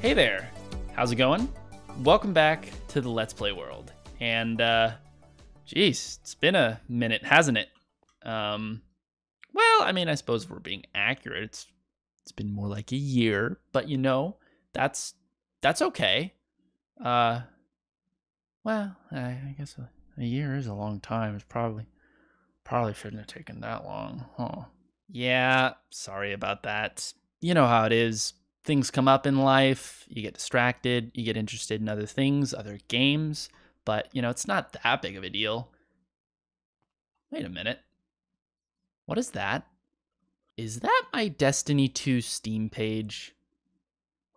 Hey there, how's it going? Welcome back to the Let's Play world. And, geez, it's been a minute, hasn't it? Well, I mean, I suppose if we're being accurate, it's been more like a year, but you know, that's okay. Well, I guess a year is a long time. It's probably shouldn't have taken that long, huh? Yeah, sorry about that. You know how it is. Things come up in life, you get distracted, you get interested in other things, other games, but you know, it's not that big of a deal. Wait a minute. What is that? Is that my Destiny 2 Steam page?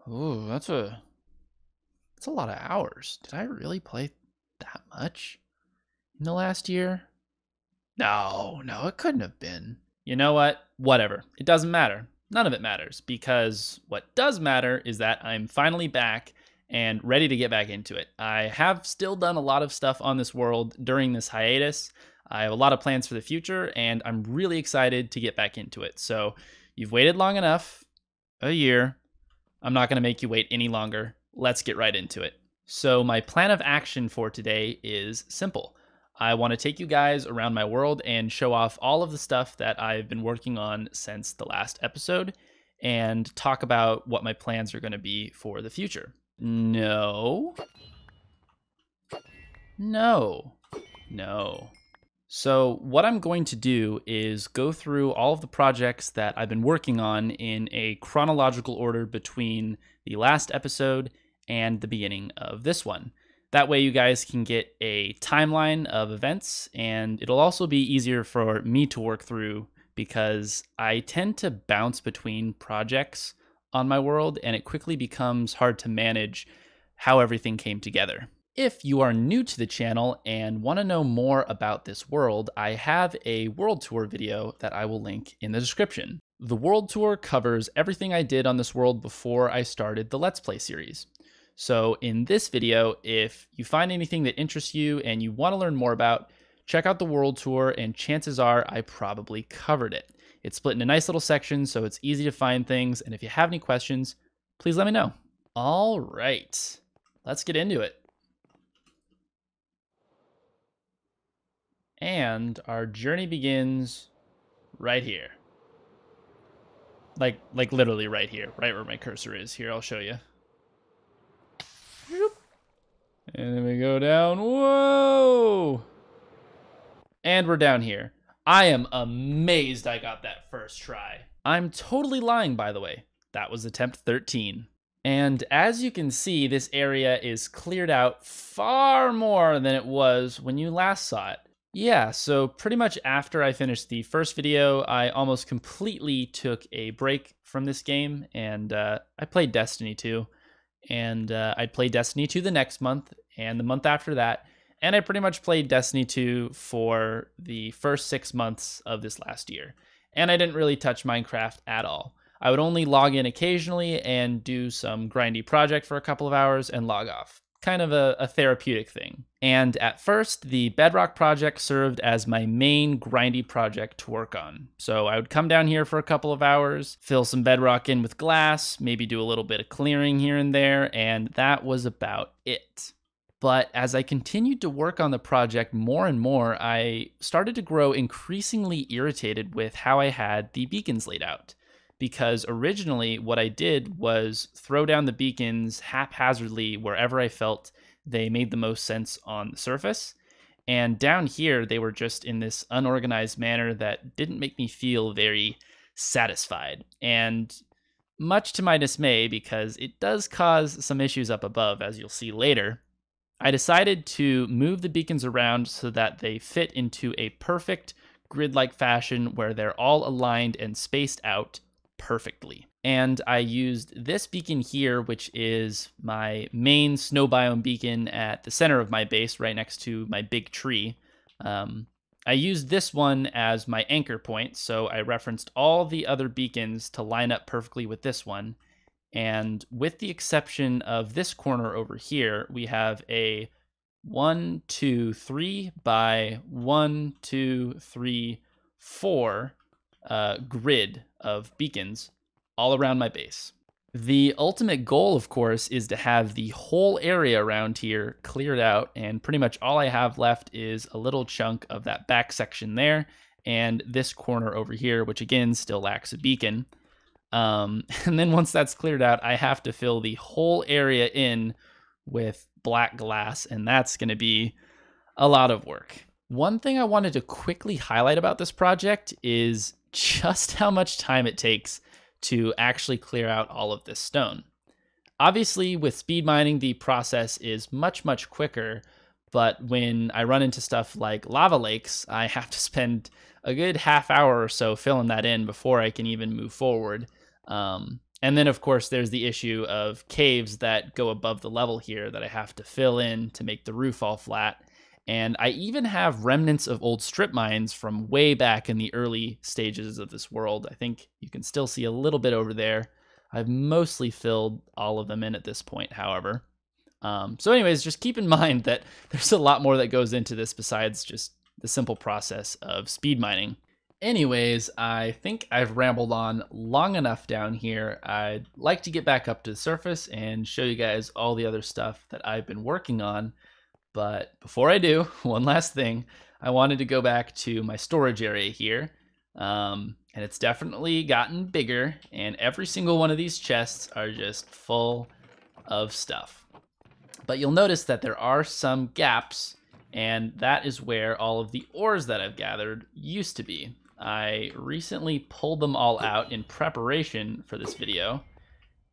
Oh, that's a lot of hours. Did I really play that much in the last year? No, it couldn't have been. You know what? Whatever. It doesn't matter. None of it matters, because what does matter is that I'm finally back and ready to get back into it. I have still done a lot of stuff on this world during this hiatus. I have a lot of plans for the future, and I'm really excited to get back into it. So you've waited long enough, a year. I'm not going to make you wait any longer. Let's get right into it. So my plan of action for today is simple. I want to take you guys around my world and show off all of the stuff that I've been working on since the last episode and talk about what my plans are going to be for the future. No. So what I'm going to do is go through all of the projects that I've been working on in a chronological order between the last episode and the beginning of this one. That way you guys can get a timeline of events, and it'll also be easier for me to work through because I tend to bounce between projects on my world, and it quickly becomes hard to manage how everything came together. If you are new to the channel and want to know more about this world, I have a world tour video that I will link in the description. The world tour covers everything I did on this world before I started the Let's Play series. So in this video, if you find anything that interests you and you want to learn more about, check out the world tour, and chances are I probably covered it. It's split into nice little sections, so it's easy to find things, and if you have any questions, please let me know. All right, let's get into it. And our journey begins right here. Like literally right here, right where my cursor is. Here, I'll show you. And then we go down. Whoa! And we're down here. I am amazed I got that first try. I'm totally lying, by the way. That was attempt 13. And as you can see, this area is cleared out far more than it was when you last saw it. Yeah, so pretty much after I finished the first video, I almost completely took a break from this game, and I played Destiny 2. And I'd play Destiny 2 the next month and the month after that. And I pretty much played Destiny 2 for the first 6 months of this last year. And I didn't really touch Minecraft at all. I would only log in occasionally and do some grindy project for a couple of hours and log off. Kind of a therapeutic thing. And at first, the Bedrock project served as my main grindy project to work on. So I would come down here for a couple of hours, fill some bedrock in with glass, maybe do a little bit of clearing here and there, and that was about it. But as I continued to work on the project more and more, I started to grow increasingly irritated with how I had the beacons laid out. Because originally what I did was throw down the beacons haphazardly wherever I felt they made the most sense on the surface. And down here, they were just in this unorganized manner that didn't make me feel very satisfied. And much to my dismay, because it does cause some issues up above, as you'll see later, I decided to move the beacons around so that they fit into a perfect grid-like fashion where they're all aligned and spaced out perfectly. And I used this beacon here, which is my main snow biome beacon at the center of my base, right next to my big tree. I used this one as my anchor point, so I referenced all the other beacons to line up perfectly with this one. And with the exception of this corner over here, we have a 1, 2, 3 by 1, 2, 3, 4 grid of beacons all around my base. The ultimate goal, of course, is to have the whole area around here cleared out, and pretty much all I have left is a little chunk of that back section there, and this corner over here, which again still lacks a beacon. And then once that's cleared out, I have to fill the whole area in with black glass, and that's going to be a lot of work. One thing I wanted to quickly highlight about this project is just how much time it takes to actually clear out all of this stone. Obviously, with speed mining, the process is much, much quicker, but when I run into stuff like lava lakes, I have to spend a good half hour or so filling that in before I can even move forward. And then, of course, there's the issue of caves that go above the level here that I have to fill in to make the roof all flat. And I even have remnants of old strip mines from way back in the early stages of this world. I think you can still see a little bit over there. I've mostly filled all of them in at this point, however. So anyways, just keep in mind that there's a lot more that goes into this besides just the simple process of speed mining. Anyways, I think I've rambled on long enough down here. I'd like to get back up to the surface and show you guys all the other stuff that I've been working on. But before I do, one last thing, I wanted to go back to my storage area here. And it's definitely gotten bigger, and every single one of these chests are just full of stuff. But you'll notice that there are some gaps, and that is where all of the ores that I've gathered used to be. I recently pulled them all out in preparation for this video,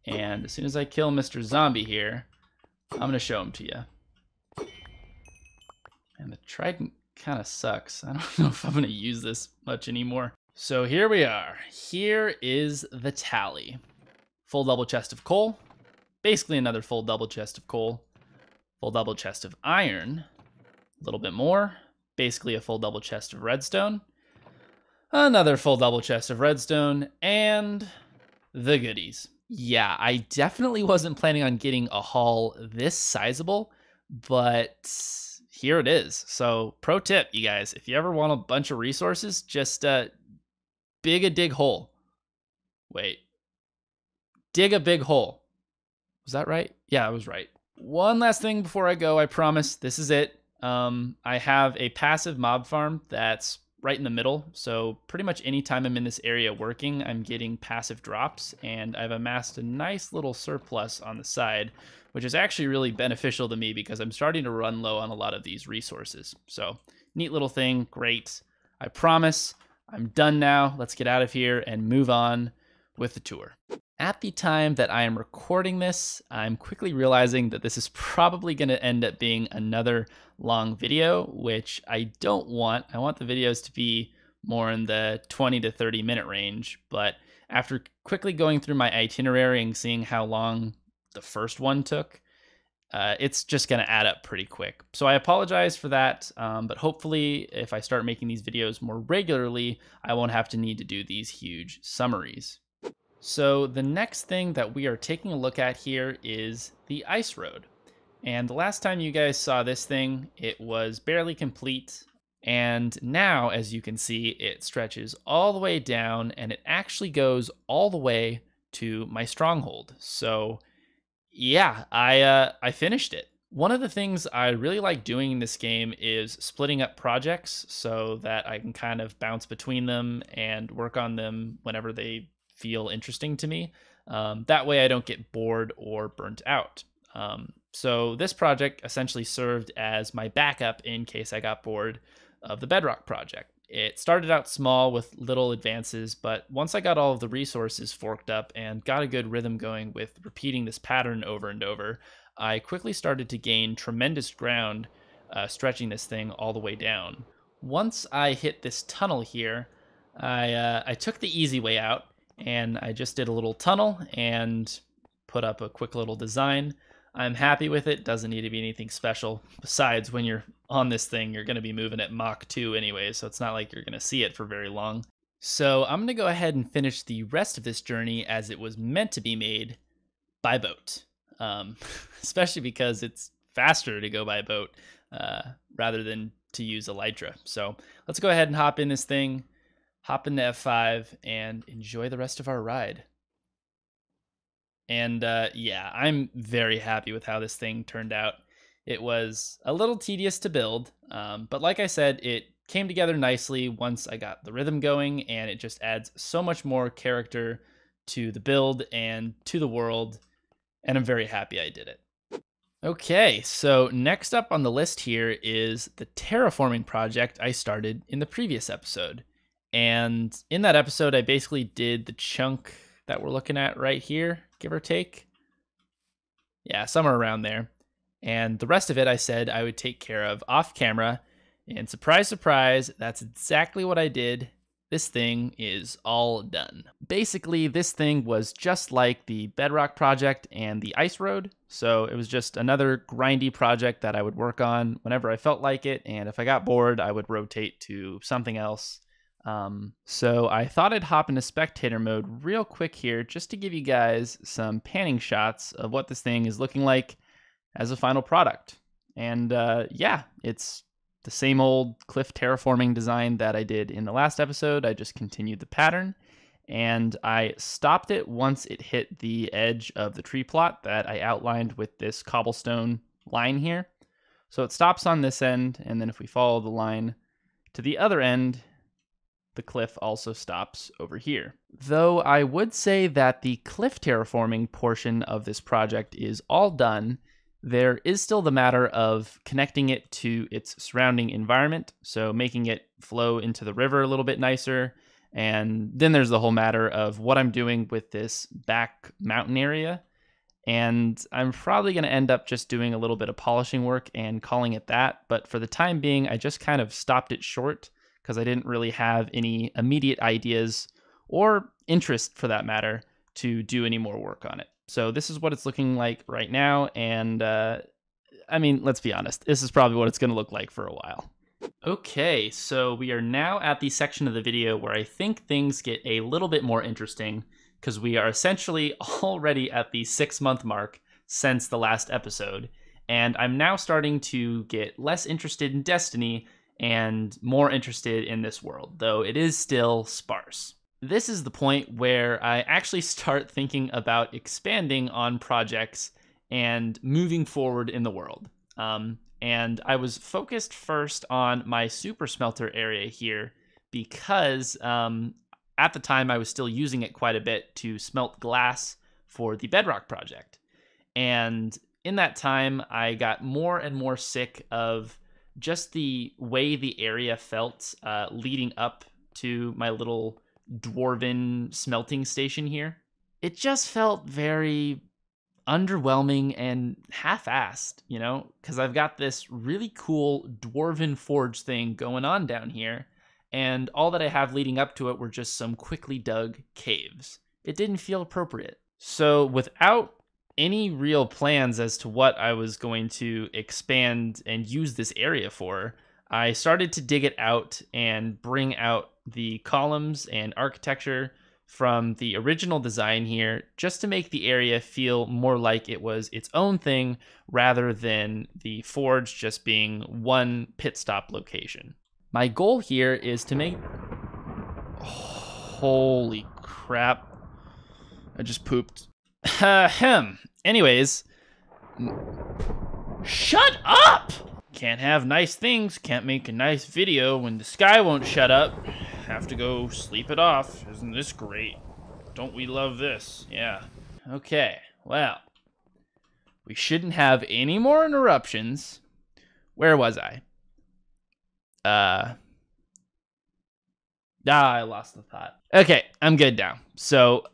and as soon as I kill Mr. Zombie here, I'm going to show him to you. And the trident kind of sucks. I don't know if I'm going to use this much anymore. So here we are. Here is the tally. Full double chest of coal. Basically another full double chest of coal. Full double chest of iron. A little bit more. Basically a full double chest of redstone. Another full double chest of redstone. And the goodies. Yeah, I definitely wasn't planning on getting a haul this sizable, but here it is. So pro tip, you guys, if you ever want a bunch of resources, just dig a big hole. Wait. Dig a big hole. Was that right? Yeah, I was right. One last thing before I go, I promise. This is it. I have a passive mob farm that's right in the middle. So pretty much anytime I'm in this area working, I'm getting passive drops, and I've amassed a nice little surplus on the side, which is actually really beneficial to me because I'm starting to run low on a lot of these resources. So neat little thing, great. I promise I'm done now. Let's get out of here and move on with the tour. At the time that I am recording this, I'm quickly realizing that this is probably going to end up being another long video, which I don't want. I want the videos to be more in the 20 to 30 minute range, but after quickly going through my itinerary and seeing how long the first one took, it's just going to add up pretty quick. So I apologize for that, but hopefully if I start making these videos more regularly, I won't have to need to do these huge summaries. So the next thing that we are taking a look at here is the ice road. And the last time you guys saw this thing, it was barely complete. And now, as you can see, it stretches all the way down, and it actually goes all the way to my stronghold. So yeah, I finished it. One of the things I really like doing in this game is splitting up projects so that I can kind of bounce between them and work on them whenever they feel interesting to me. That way I don't get bored or burnt out. So this project essentially served as my backup in case I got bored of the Bedrock project. It started out small with little advances, but once I got all of the resources forked up and got a good rhythm going with repeating this pattern over and over, I quickly started to gain tremendous ground, stretching this thing all the way down. Once I hit this tunnel here, I took the easy way out, and I just did a little tunnel and put up a quick little design. I'm happy with it. Doesn't need to be anything special. Besides, when you're on this thing, you're going to be moving at Mach 2 anyway, so it's not like you're going to see it for very long. So I'm going to go ahead and finish the rest of this journey as it was meant to be made by boat. Especially because it's faster to go by boat rather than to use Elytra. So let's go ahead and hop in this thing, hop into F5, and enjoy the rest of our ride. And yeah, I'm very happy with how this thing turned out. It was a little tedious to build, but like I said, it came together nicely once I got the rhythm going, and it just adds so much more character to the build and to the world, and I'm very happy I did it. Okay, so next up on the list here is the terraforming project I started in the previous episode. And in that episode, I basically did the chunk that we're looking at right here, give or take. Yeah, somewhere around there. And the rest of it, I said I would take care of off camera. And surprise, surprise, that's exactly what I did. This thing is all done. Basically, this thing was just like the Bedrock project and the Ice Road. So it was just another grindy project that I would work on whenever I felt like it. And if I got bored, I would rotate to something else. So I thought I'd hop into spectator mode real quick here just to give you guys some panning shots of what this thing is looking like as a final product. And yeah, it's the same old cliff terraforming design that I did in the last episode. I just continued the pattern, and I stopped it once it hit the edge of the tree plot that I outlined with this cobblestone line here. So it stops on this end, and then if we follow the line to the other end, the cliff also stops over here. Though I would say that the cliff terraforming portion of this project is all done, there is still the matter of connecting it to its surrounding environment, so making it flow into the river a little bit nicer. And then there's the whole matter of what I'm doing with this back mountain area. And I'm probably going to end up just doing a little bit of polishing work and calling it that. But for the time being, I just kind of stopped it short because I didn't really have any immediate ideas or interest, for that matter, to do any more work on it. So this is what it's looking like right now, and I mean, let's be honest, this is probably what it's going to look like for a while. Okay, so we are now at the section of the video where I think things get a little bit more interesting, because we are essentially already at the 6-month mark since the last episode, and I'm now starting to get less interested in Destiny and more interested in this world, though it is still sparse. This is the point where I actually start thinking about expanding on projects and moving forward in the world. And I was focused first on my super smelter area here because at the time I was still using it quite a bit to smelt glass for the Bedrock project. And in that time, I got more and more sick of just the way the area felt leading up to my little dwarven smelting station here. It just felt very underwhelming and half-assed, you know, because I've got this really cool dwarven forge thing going on down here, and all that I have leading up to it were just some quickly dug caves. It didn't feel appropriate. So without any real plans as to what I was going to expand and use this area for, I started to dig it out and bring out the columns and architecture from the original design here, just to make the area feel more like it was its own thing rather than the forge just being one pit stop location. My goal here is to make... Holy crap. I just pooped. Anyways. Shut up! Can't have nice things, can't make a nice video when the sky won't shut up. Have to go sleep it off. Isn't this great? Don't we love this? Yeah. Okay, well. We shouldn't have any more interruptions. Where was I? I lost the thought. Okay, I'm good now. So,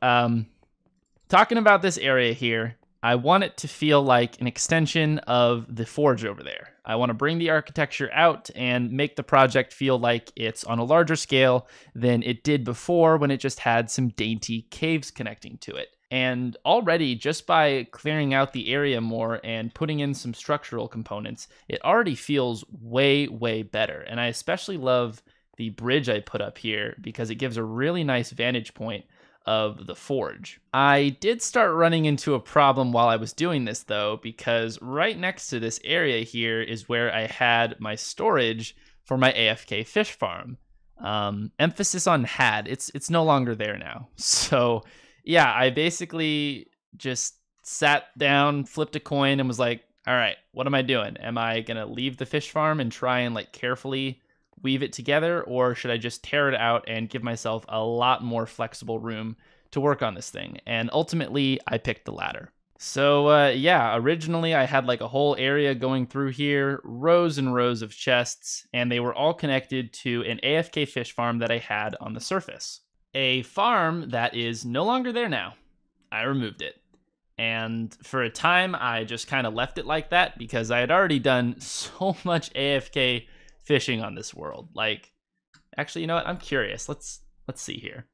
talking about this area here, I want it to feel like an extension of the forge over there. I want to bring the architecture out and make the project feel like it's on a larger scale than it did before when it just had some dainty caves connecting to it. And already, just by clearing out the area more and putting in some structural components, it already feels way, way better. And I especially love the bridge I put up here because it gives a really nice vantage point of the forge. I did start running into a problem while I was doing this though, because right next to this area here is where I had my storage for my AFK fish farm. Emphasis on had. It's no longer there now. So yeah, I basically just sat down, flipped a coin, and was like, all right, what am I doing? Am I going to leave the fish farm and try and like carefully weave it together? Or should I just tear it out and give myself a lot more flexible room to work on this thing? And ultimately, I picked the latter. So yeah, originally I had like a whole area going through here, rows and rows of chests, and they were all connected to an AFK fish farm that I had on the surface. A farm that is no longer there now. I removed it. And for a time, I just kind of left it like that because I had already done so much AFK fishing on this world. Like, actually, you know what? I'm curious. Let's see here.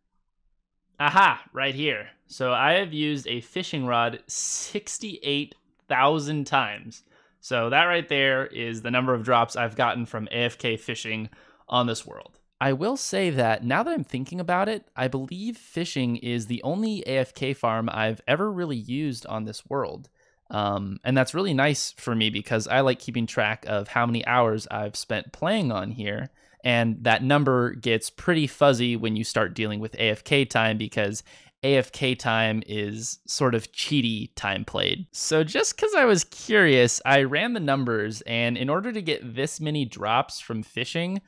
Aha, right here. So I have used a fishing rod 68,000 times. So that right there is the number of drops I've gotten from AFK fishing on this world. I will say that now that I'm thinking about it, I believe fishing is the only AFK farm I've ever really used on this world. And that's really nice for me because I like keeping track of how many hours I've spent playing on here. And that number gets pretty fuzzy when you start dealing with AFK time because AFK time is sort of cheaty time played. So just because I was curious, I ran the numbers, and in order to get this many drops from fishing,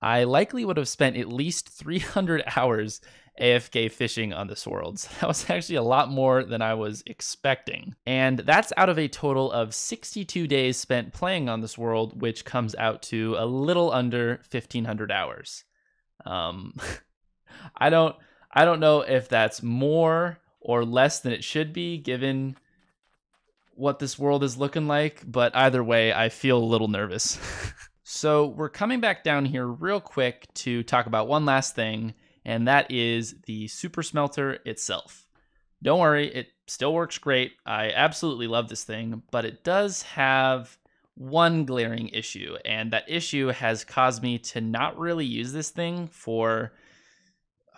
I likely would have spent at least 300 hours AFK fishing on this world. So that was actually a lot more than I was expecting. And that's out of a total of 62 days spent playing on this world, which comes out to a little under 1,500 hours. I don't know if that's more or less than it should be given what this world is looking like, but either way, I feel a little nervous. So we're coming back down here real quick to talk about one last thing, and that is the super smelter itself. Don't worry, it still works great. I absolutely love this thing, but it does have one glaring issue, and that issue has caused me to not really use this thing for,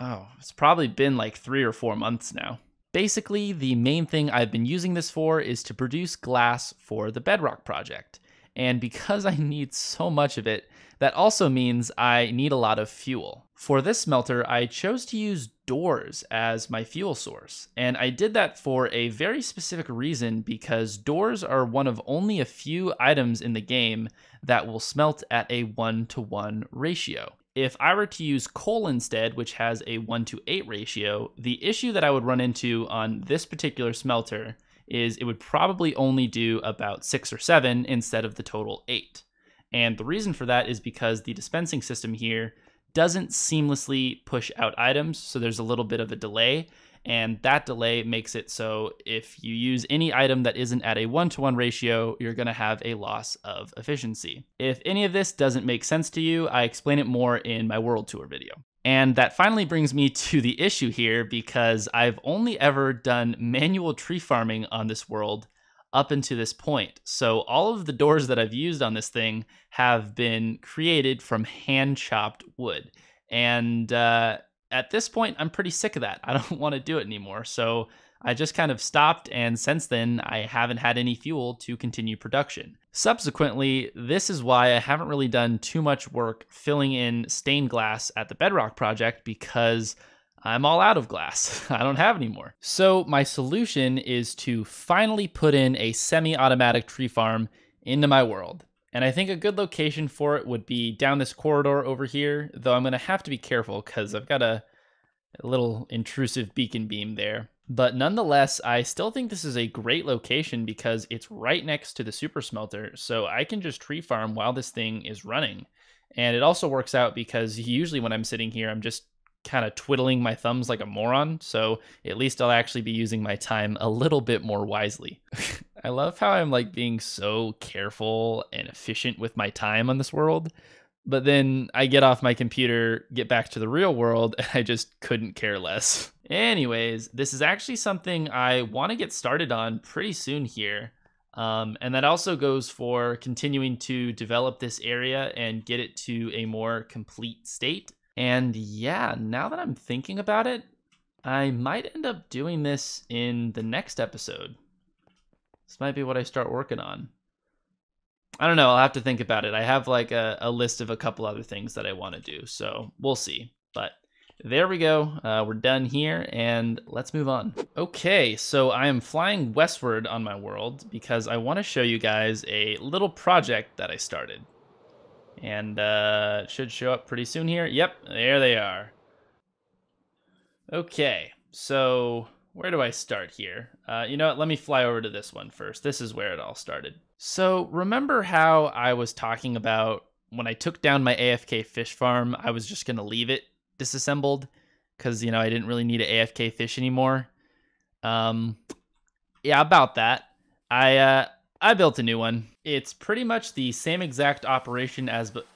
it's probably been like 3 or 4 months now. Basically, the main thing I've been using this for is to produce glass for the Bedrock project. And because I need so much of it, that also means I need a lot of fuel. For this smelter, I chose to use doors as my fuel source. And I did that for a very specific reason because doors are one of only a few items in the game that will smelt at a 1-to-1 ratio. If I were to use coal instead, which has a 1-to-8 ratio, the issue that I would run into on this particular smelter is it would probably only do about 6 or 7 instead of the total 8. And the reason for that is because the dispensing system here doesn't seamlessly push out items, so there's a little bit of a delay, and that delay makes it so if you use any item that isn't at a 1-to-1 ratio, you're going to have a loss of efficiency. If any of this doesn't make sense to you, I explain it more in my world tour video. And that finally brings me to the issue here because I've only ever done manual tree farming on this world up until this point. So all of the doors that I've used on this thing have been created from hand-chopped wood. And at this point, I'm pretty sick of that. I don't want to do it anymore. So I just kind of stopped, and since then, I haven't had any fuel to continue production. Subsequently, this is why I haven't really done too much work filling in stained glass at the Bedrock project because I'm all out of glass. I don't have any more. So my solution is to finally put in a semi-automatic tree farm into my world. And I think a good location for it would be down this corridor over here, though I'm going to have to be careful because I've got a little intrusive beacon beam there. But nonetheless, I still think this is a great location because it's right next to the super smelter, so I can just tree farm while this thing is running. And it also works out because usually when I'm sitting here, I'm just kind of twiddling my thumbs like a moron, so at least I'll actually be using my time a little bit more wisely. I love how I'm like being so careful and efficient with my time on this world, but then I get off my computer, get back to the real world, and I just couldn't care less. Anyways, this is actually something I want to get started on pretty soon here. And that also goes for continuing to develop this area and get it to a more complete state. And yeah, now that I'm thinking about it, I might end up doing this in the next episode. This might be what I start working on. I don't know, I'll have to think about it. I have like a list of a couple other things that I want to do, so we'll see. But There we go. We're done here, and let's move on. Okay, so I am flying westward on my world because I want to show you guys a little project that I started. And it should show up pretty soon here. Yep, there they are. Okay, so where do I start here? You know what, let me fly over to this one first. This is where it all started. So remember how I was talking about when I took down my AFK fish farm, I was just going to leave it disassembled because, you know, I didn't really need an AFK fish anymore. Yeah, about that. I built a new one. It's pretty much the same exact operation as, but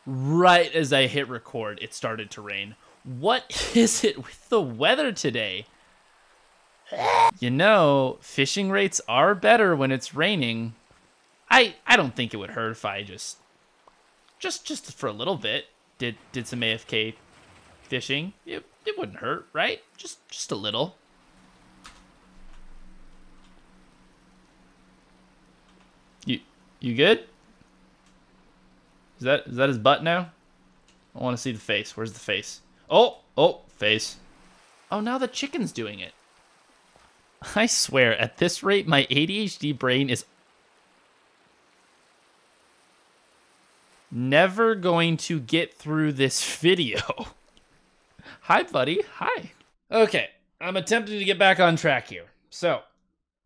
right as I hit record, it started to rain. What is it with the weather today? You know, fishing rates are better when it's raining. I don't think it would hurt if I just for a little bit did some AFK fishing. It wouldn't hurt, right? Just a little. You good? Is that his butt now? I want to see the face. Where's the face? Oh, face. Oh, now the chicken's doing it. I swear, at this rate, my ADHD brain is never going to get through this video. Hi, buddy. Hi. Okay, I'm attempting to get back on track here. So,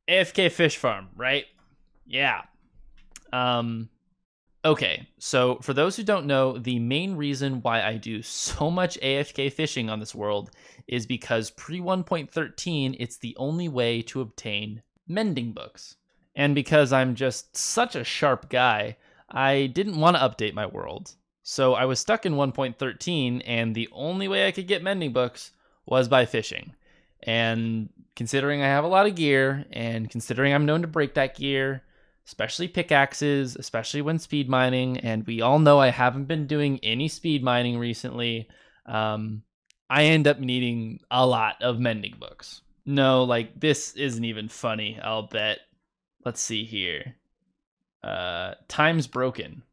AFK fish farm, right? Yeah. Okay, so for those who don't know, the main reason why I do so much AFK fishing on this world is because pre-1.13, it's the only way to obtain mending books. And because I'm just such a sharp guy, I didn't want to update my world. So I was stuck in 1.13, and the only way I could get mending books was by fishing. And considering I have a lot of gear, and considering I'm known to break that gear, especially pickaxes, especially when speed mining, and we all know I haven't been doing any speed mining recently, I end up needing a lot of mending books. No, like, this isn't even funny, I'll bet. Let's see here. Time's broken.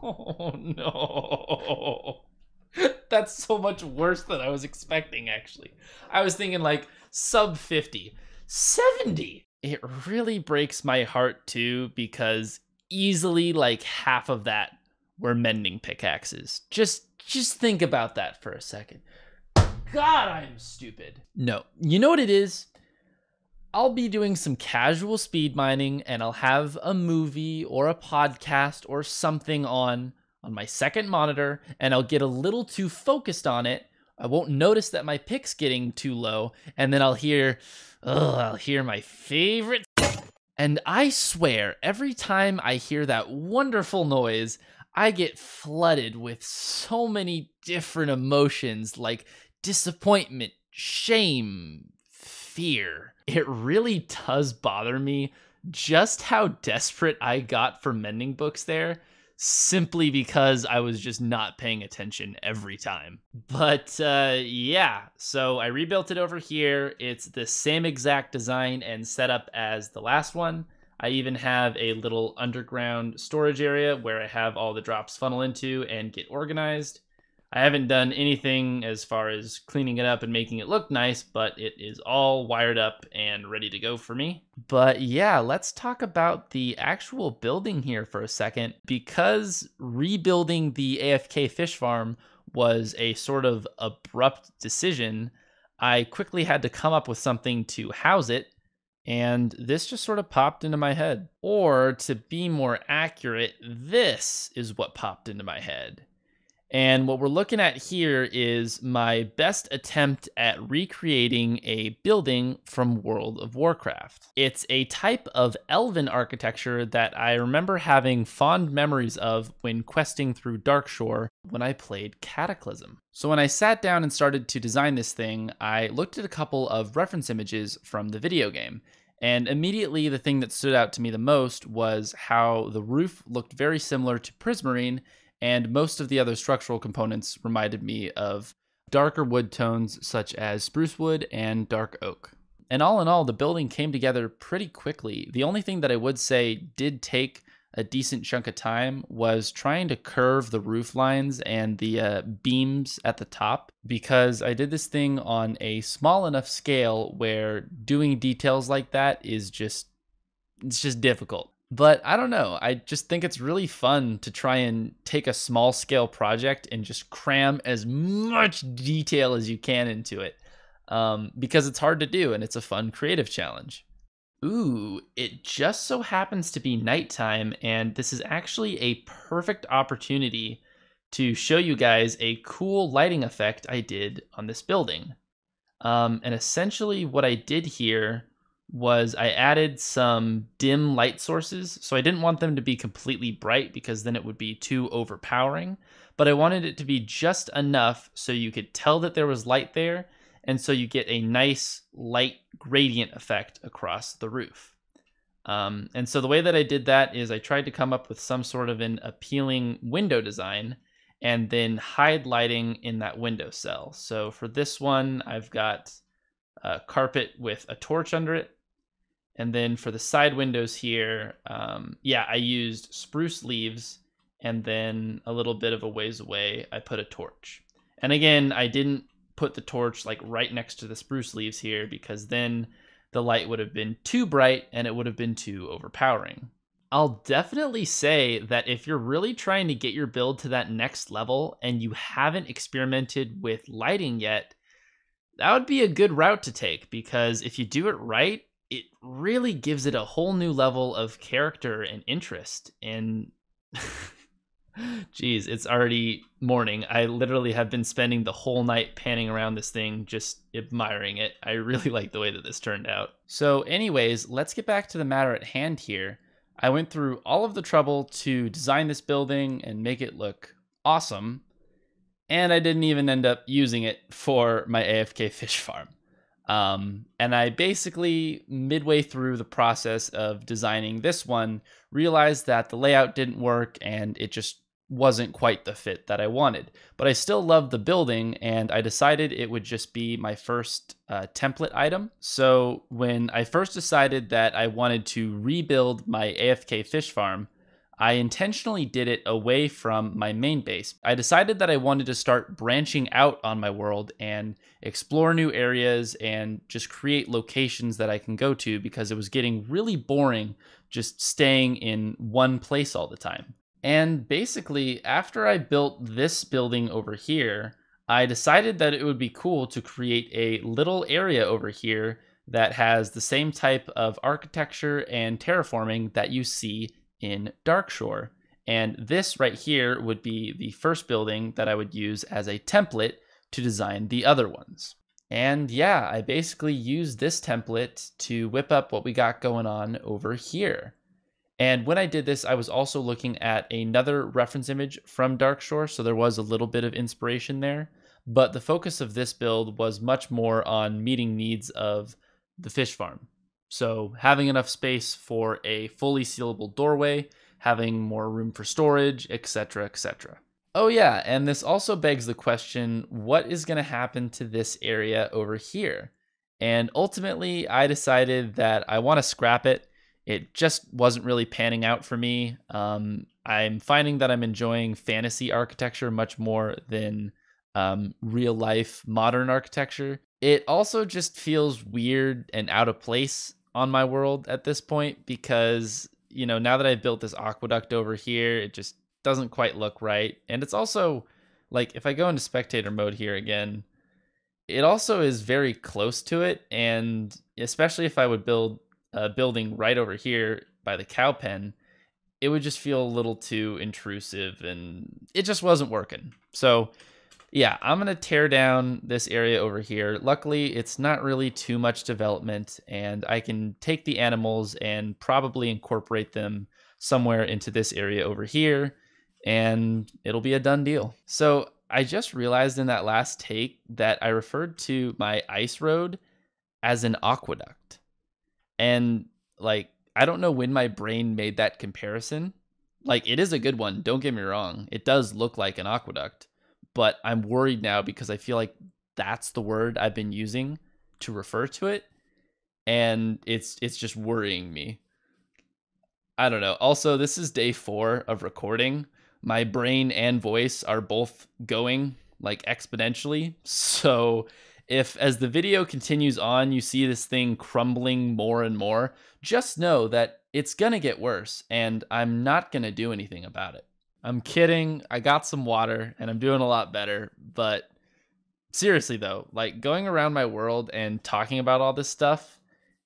Oh, no. That's so much worse than I was expecting, actually. I was thinking, like, sub 50. 70! It really breaks my heart too, because easily like half of that were mending pickaxes. Just think about that for a second. God, I'm stupid. No, you know what it is? I'll be doing some casual speed mining, and I'll have a movie or a podcast or something on my second monitor, and I'll get a little too focused on it. I won't notice that my pick's getting too low, and then I'll hear my favorite. And I swear, every time I hear that wonderful noise, I get flooded with so many different emotions like disappointment, shame, fear. It really does bother me just how desperate I got for mending books there, simply because I was just not paying attention every time. But yeah, so I rebuilt it over here. It's the same exact design and setup as the last one. I even have a little underground storage area where I have all the drops funnel into and get organized. I haven't done anything as far as cleaning it up and making it look nice, but it is all wired up and ready to go for me. But yeah, let's talk about the actual building here for a second. Because rebuilding the AFK fish farm was a sort of abrupt decision, I quickly had to come up with something to house it, and this just sort of popped into my head. Or to be more accurate, this is what popped into my head. And what we're looking at here is my best attempt at recreating a building from World of Warcraft. It's a type of elven architecture that I remember having fond memories of when questing through Darkshore when I played Cataclysm. So when I sat down and started to design this thing, I looked at a couple of reference images from the video game. And immediately the thing that stood out to me the most was how the roof looked very similar to Prismarine, and most of the other structural components reminded me of darker wood tones such as spruce wood and dark oak. And all in all, the building came together pretty quickly. The only thing that I would say did take a decent chunk of time was trying to curve the roof lines and the beams at the top, because I did this thing on a small enough scale where doing details like that is it's just difficult. But I don't know. I just think it's really fun to try and take a small scale project and just cram as much detail as you can into it, because it's hard to do and it's a fun creative challenge. Ooh, it just so happens to be nighttime, and this is actually a perfect opportunity to show you guys a cool lighting effect I did on this building. And essentially, what I did here was I added some dim light sources. So I didn't want them to be completely bright because then it would be too overpowering. But I wanted it to be just enough so you could tell that there was light there. And so you get a nice light gradient effect across the roof. And so the way that I did that is I tried to come up with some sort of an appealing window design and then hide lighting in that window cell. So for this one, I've got a carpet with a torch under it. And then for the side windows here, I used spruce leaves, and then a little bit of a ways away, I put a torch. And again, I didn't put the torch like right next to the spruce leaves here because then the light would have been too bright and it would have been too overpowering. I'll definitely say that if you're really trying to get your build to that next level and you haven't experimented with lighting yet, that would be a good route to take, because if you do it right, it really gives it a whole new level of character and interest. And geez, it's already morning. I literally have been spending the whole night panning around this thing, just admiring it. I really like the way that this turned out. So anyways, let's get back to the matter at hand here. I went through all of the trouble to design this building and make it look awesome, and I didn't even end up using it for my AFK fish farm. And I basically, midway through the process of designing this one, realized that the layout didn't work and it just wasn't quite the fit that I wanted. But I still loved the building, and I decided it would just be my first template item. So when I first decided that I wanted to rebuild my AFK fish farm, I intentionally did it away from my main base. I decided that I wanted to start branching out on my world and explore new areas and just create locations that I can go to, because it was getting really boring just staying in one place all the time. And basically, after I built this building over here, I decided that it would be cool to create a little area over here that has the same type of architecture and terraforming that you see in Darkshore. And this right here would be the first building that I would use as a template to design the other ones. And yeah, I basically used this template to whip up what we got going on over here. And when I did this, I was also looking at another reference image from Darkshore, so there was a little bit of inspiration there. But the focus of this build was much more on meeting needs of the fish farm. So having enough space for a fully sealable doorway, having more room for storage, etc., etc. Oh yeah, and this also begs the question, what is going to happen to this area over here? And ultimately, I decided that I want to scrap it. It just wasn't really panning out for me. I'm finding that I'm enjoying fantasy architecture much more than real life modern architecture. It also just feels weird and out of place on my world at this point, because, you know, now that I've built this aqueduct over here, it just doesn't quite look right. And it's also like, if I go into spectator mode here again, it also is very close to it. And especially if I would build a building right over here by the cow pen, it would just feel a little too intrusive and it just wasn't working. So yeah, I'm going to tear down this area over here. Luckily, it's not really too much development, and I can take the animals and probably incorporate them somewhere into this area over here, and it'll be a done deal. So I just realized in that last take that I referred to my ice road as an aqueduct. And like, I don't know when my brain made that comparison. Like, it is a good one, don't get me wrong. It does look like an aqueduct. But I'm worried now because I feel like that's the word I've been using to refer to it. And it's just worrying me. I don't know. Also, this is day 4 of recording. My brain and voice are both going like exponentially. So, if as the video continues on, you see this thing crumbling more and more, just know that it's gonna get worse and I'm not gonna do anything about it. I'm kidding. I got some water and I'm doing a lot better. But seriously, though, like going around my world and talking about all this stuff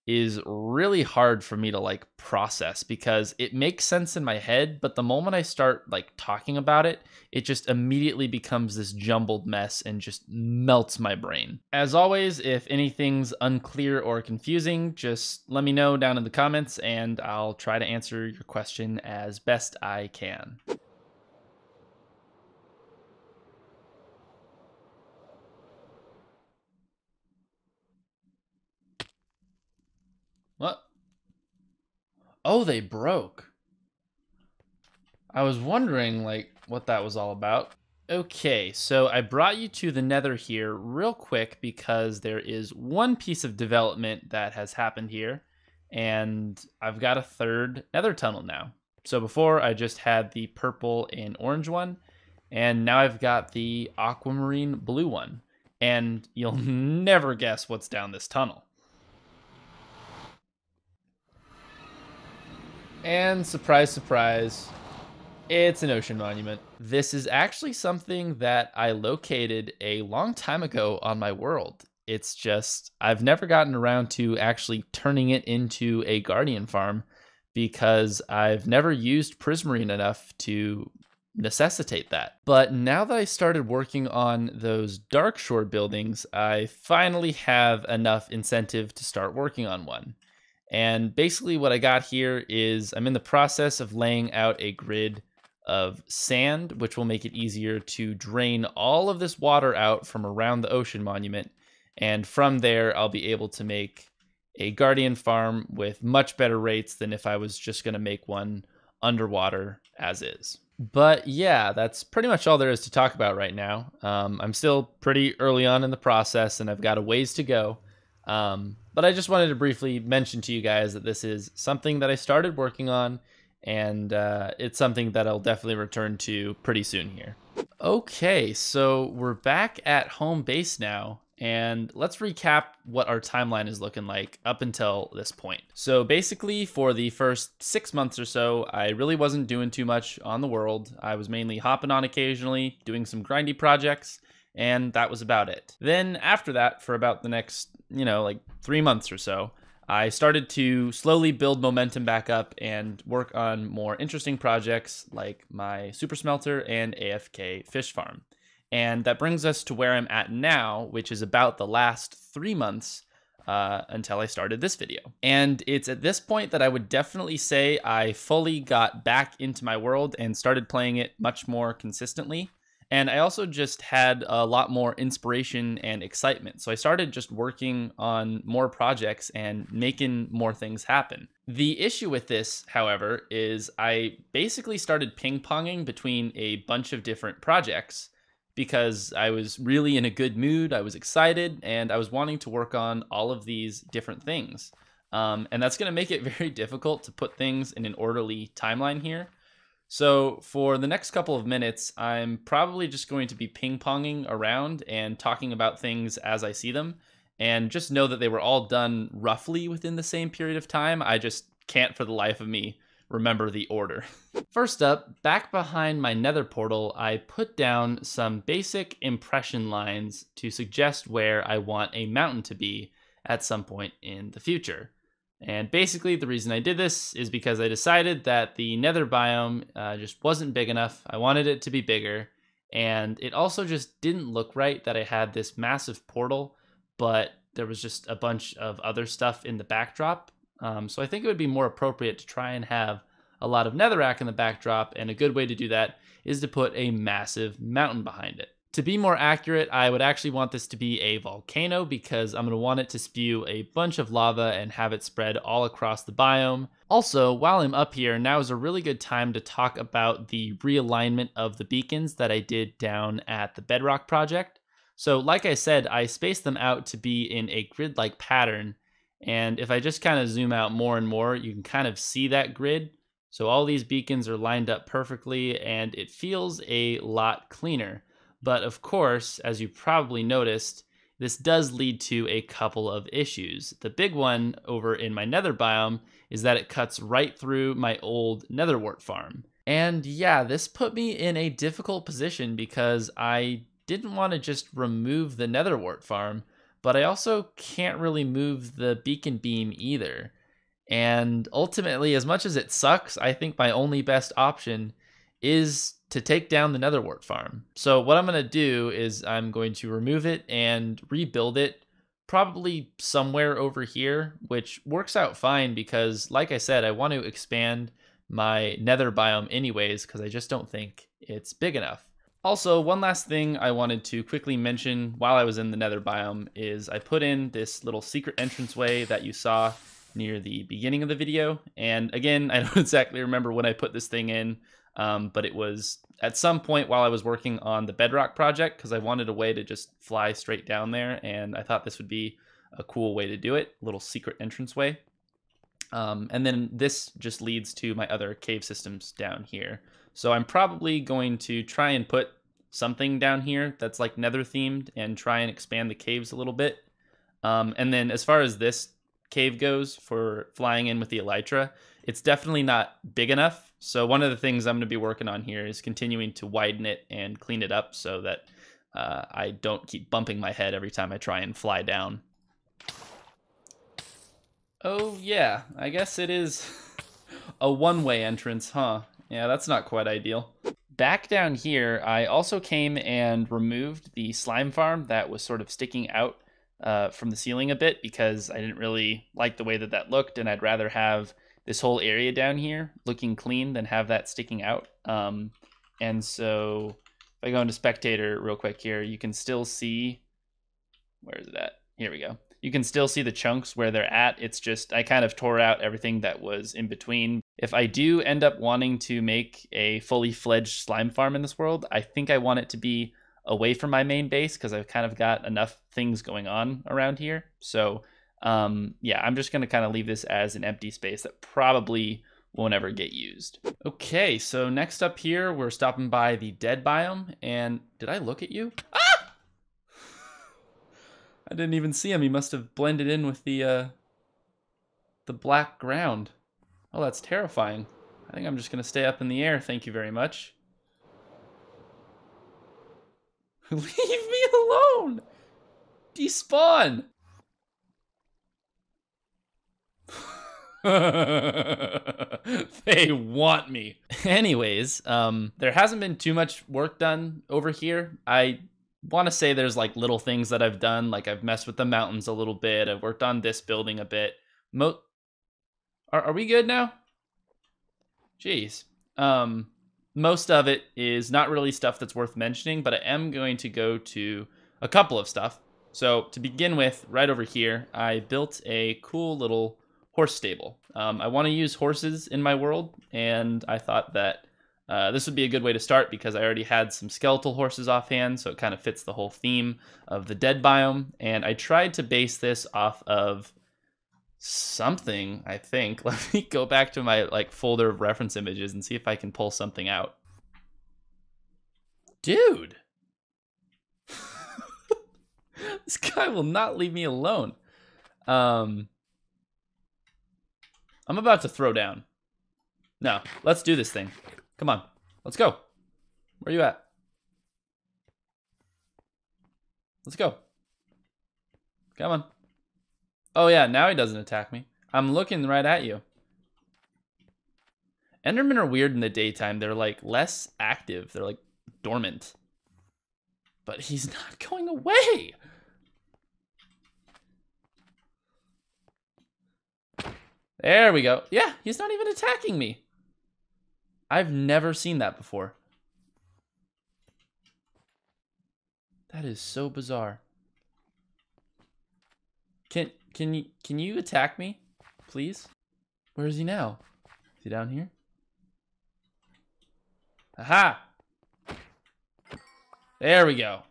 is really hard for me to like process because it makes sense in my head, but the moment I start like talking about it, it just immediately becomes this jumbled mess and just melts my brain. As always, if anything's unclear or confusing, just let me know down in the comments and I'll try to answer your question as best I can. What? Oh, they broke. I was wondering, like, what that was all about. Okay, so I brought you to the Nether here real quick because there is one piece of development that has happened here, and I've got a third Nether tunnel now. So before I just had the purple and orange one, and now I've got the aquamarine blue one, and you'll never guess what's down this tunnel. And surprise, surprise, it's an ocean monument. This is actually something that I located a long time ago on my world. It's just, I've never gotten around to actually turning it into a guardian farm because I've never used prismarine enough to necessitate that. But now that I started working on those dark shore buildings, I finally have enough incentive to start working on one. And basically what I got here is I'm in the process of laying out a grid of sand, which will make it easier to drain all of this water out from around the ocean monument. And from there, I'll be able to make a guardian farm with much better rates than if I was just going to make one underwater as is. But yeah, that's pretty much all there is to talk about right now. I'm still pretty early on in the process and I've got a ways to go. But I just wanted to briefly mention to you guys that this is something that I started working on, and it's something that I'll definitely return to pretty soon here. Okay, so we're back at home base now, and let's recap what our timeline is looking like up until this point. So basically, for the first 6 months or so, I really wasn't doing too much on the world. I was mainly hopping on occasionally, doing some grindy projects, and that was about it. Then after that, for about the next, like 3 months or so, I started to slowly build momentum back up and work on more interesting projects like my super smelter and AFK fish farm. And that brings us to where I'm at now, which is about the last 3 months until I started this video. And it's at this point that I would definitely say I fully got back into my world and started playing it much more consistently. And I also just had a lot more inspiration and excitement. So I started just working on more projects and making more things happen. The issue with this, however, is I basically started ping-ponging between a bunch of different projects because I was really in a good mood, I was excited, and I was wanting to work on all of these different things. And that's going to make it very difficult to put things in an orderly timeline here. So for the next couple of minutes, I'm probably just going to be ping-ponging around and talking about things as I see them. And just know that they were all done roughly within the same period of time. I just can't for the life of me remember the order. First up, back behind my nether portal, I put down some basic impression lines to suggest where I want a mountain to be at some point in the future. And basically the reason I did this is because I decided that the nether biome just wasn't big enough. I wanted it to be bigger. And it also just didn't look right that I had this massive portal, but there was just a bunch of other stuff in the backdrop. So I think it would be more appropriate to try and have a lot of netherrack in the backdrop. And a good way to do that is to put a massive mountain behind it. To be more accurate, I would actually want this to be a volcano because I'm going to want it to spew a bunch of lava and have it spread all across the biome. Also, while I'm up here, now is a really good time to talk about the realignment of the beacons that I did down at the Bedrock project. So like I said, I spaced them out to be in a grid-like pattern. And if I just kind of zoom out more and more, you can kind of see that grid. So all these beacons are lined up perfectly and it feels a lot cleaner. But of course, as you probably noticed, this does lead to a couple of issues. The big one over in my nether biome is that it cuts right through my old netherwort farm. And yeah, this put me in a difficult position because I didn't want to just remove the netherwort farm, but I also can't really move the beacon beam either. And ultimately, as much as it sucks, I think my only best option is to take down the netherwort farm. So what I'm going to do is I'm going to remove it and rebuild it probably somewhere over here, which works out fine because, like I said, I want to expand my nether biome anyways because I just don't think it's big enough. Also, one last thing I wanted to quickly mention while I was in the nether biome is I put in this little secret entranceway that you saw near the beginning of the video. And again, I don't exactly remember when I put this thing in, but it was at some point while I was working on the Bedrock project because I wanted a way to just fly straight down there, and I thought this would be a cool way to do it, a little secret entranceway. And then this just leads to my other cave systems down here. So I'm probably going to try and put something down here that's like nether themed and try and expand the caves a little bit. And then as far as this cave goes for flying in with the elytra, it's definitely not big enough. So one of the things I'm going to be working on here is continuing to widen it and clean it up so that I don't keep bumping my head every time I try and fly down. Oh yeah, I guess it is a one-way entrance, huh? Yeah, that's not quite ideal. Back down here, I also came and removed the slime farm that was sort of sticking out from the ceiling a bit because I didn't really like the way that that looked, and I'd rather have this whole area down here looking clean than have that sticking out. And so if I go into spectator real quick here, you can still see, where is it at? Here we go. You can still see the chunks where they're at. It's just, I kind of tore out everything that was in between. If I do end up wanting to make a fully fledged slime farm in this world, I think I want it to be away from my main base because I've kind of got enough things going on around here. So yeah, I'm just going to kind of leave this as an empty space that probably won't ever get used. Okay, so next up here, we're stopping by the dead biome. And did I look at you? Ah! I didn't even see him. He must have blended in with the black ground. Oh, that's terrifying. I think I'm just going to stay up in the air. Thank you very much. Leave me alone! Despawn! They want me. Anyways, there hasn't been too much work done over here. I want to say there's like little things that I've done, like I've messed with the mountains a little bit. I've worked on this building a bit. Are we good now? Jeez. Most of it is not really stuff that's worth mentioning, but I am going to go to a couple of stuff. So to begin with, right over here, I built a cool little horse stable. I want to use horses in my world, and I thought that this would be a good way to start because I already had some skeletal horses offhand, so it kind of fits the whole theme of the dead biome. And I tried to base this off of something, I think. Let me go back to my like folder of reference images and see if I can pull something out. Dude! This guy will not leave me alone. I'm about to throw down. No, let's do this thing. Come on, let's go. Where are you at? Let's go. Come on. Oh yeah, now he doesn't attack me. I'm looking right at you. Endermen are weird in the daytime. They're like less active. They're like dormant. But he's not going away. There we go. Yeah, he's not even attacking me. I've never seen that before. That is so bizarre. Can you attack me, please? Where is he now? Is he down here? Aha! There we go.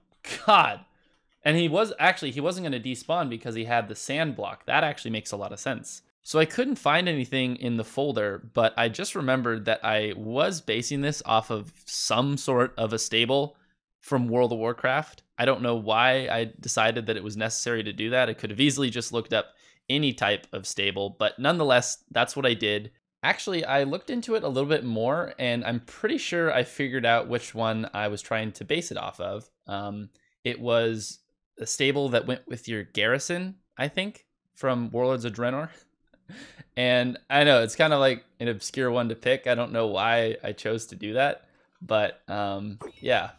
God. And he wasn't going to despawn because he had the sand block. That actually makes a lot of sense. So I couldn't find anything in the folder, but I just remembered that I was basing this off of some sort of a stable from World of Warcraft. I don't know why I decided that it was necessary to do that. I could have easily just looked up any type of stable, but nonetheless, that's what I did. Actually, I looked into it a little bit more, and I'm pretty sure I figured out which one I was trying to base it off of. It was a stable that went with your garrison, I think, from Warlords of Draenor. And I know it's kind of like an obscure one to pick. I don't know why I chose to do that, but yeah,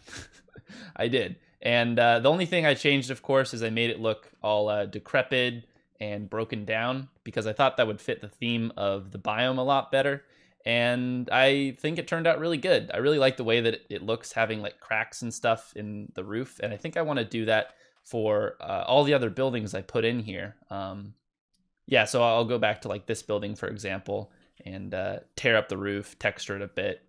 I did. And the only thing I changed, of course, is I made it look all decrepit and broken down because I thought that would fit the theme of the biome a lot better. And I think it turned out really good. I really like the way that it looks, having like cracks and stuff in the roof. And I think I want to do that for all the other buildings I put in here. Yeah, so I'll go back to like this building, for example, and tear up the roof, texture it a bit.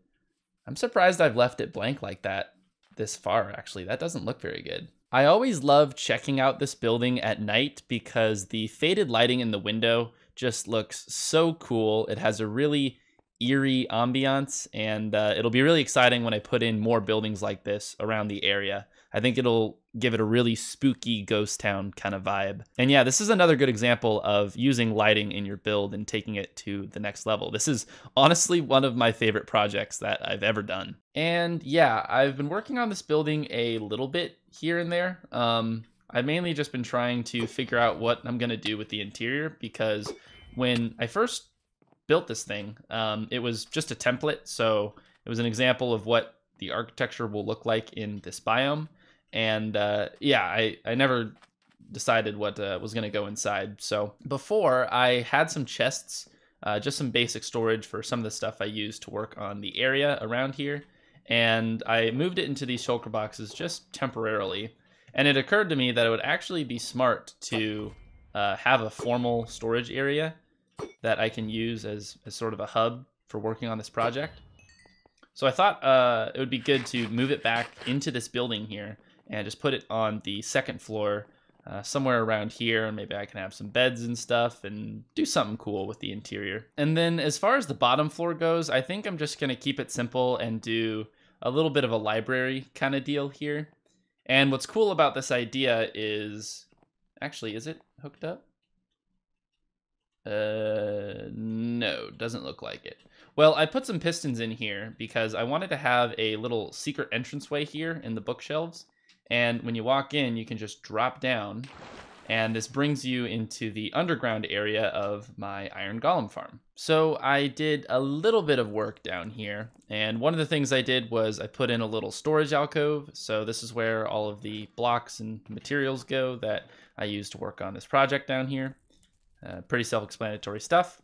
I'm surprised I've left it blank like that this far, actually. That doesn't look very good. I always love checking out this building at night because the faded lighting in the window just looks so cool. It has a really eerie ambiance, and it'll be really exciting when I put in more buildings like this around the area. I think it'll give it a really spooky ghost town kind of vibe. And yeah, this is another good example of using lighting in your build and taking it to the next level. This is honestly one of my favorite projects that I've ever done. And yeah, I've been working on this building a little bit here and there. I've mainly just been trying to figure out what I'm gonna do with the interior because when I first built this thing, it was just a template. So it was an example of what the architecture will look like in this biome. And yeah, I never decided what was going to go inside. So before, I had some chests, just some basic storage for some of the stuff I used to work on the area around here. And I moved it into these shulker boxes just temporarily. And it occurred to me that it would actually be smart to have a formal storage area that I can use as sort of a hub for working on this project. So I thought it would be good to move it back into this building here and just put it on the second floor, somewhere around here, and maybe I can have some beds and stuff and do something cool with the interior. And then as far as the bottom floor goes, I think I'm just going to keep it simple and do a little bit of a library kind of deal here. And what's cool about this idea is, actually, is it hooked up? No, doesn't look like it. Well, I put some pistons in here because I wanted to have a little secret entranceway here in the bookshelves. And when you walk in, you can just drop down, and this brings you into the underground area of my Iron Golem farm. So I did a little bit of work down here, and one of the things I did was I put in a little storage alcove. So this is where all of the blocks and materials go that I use to work on this project down here. Pretty self-explanatory stuff.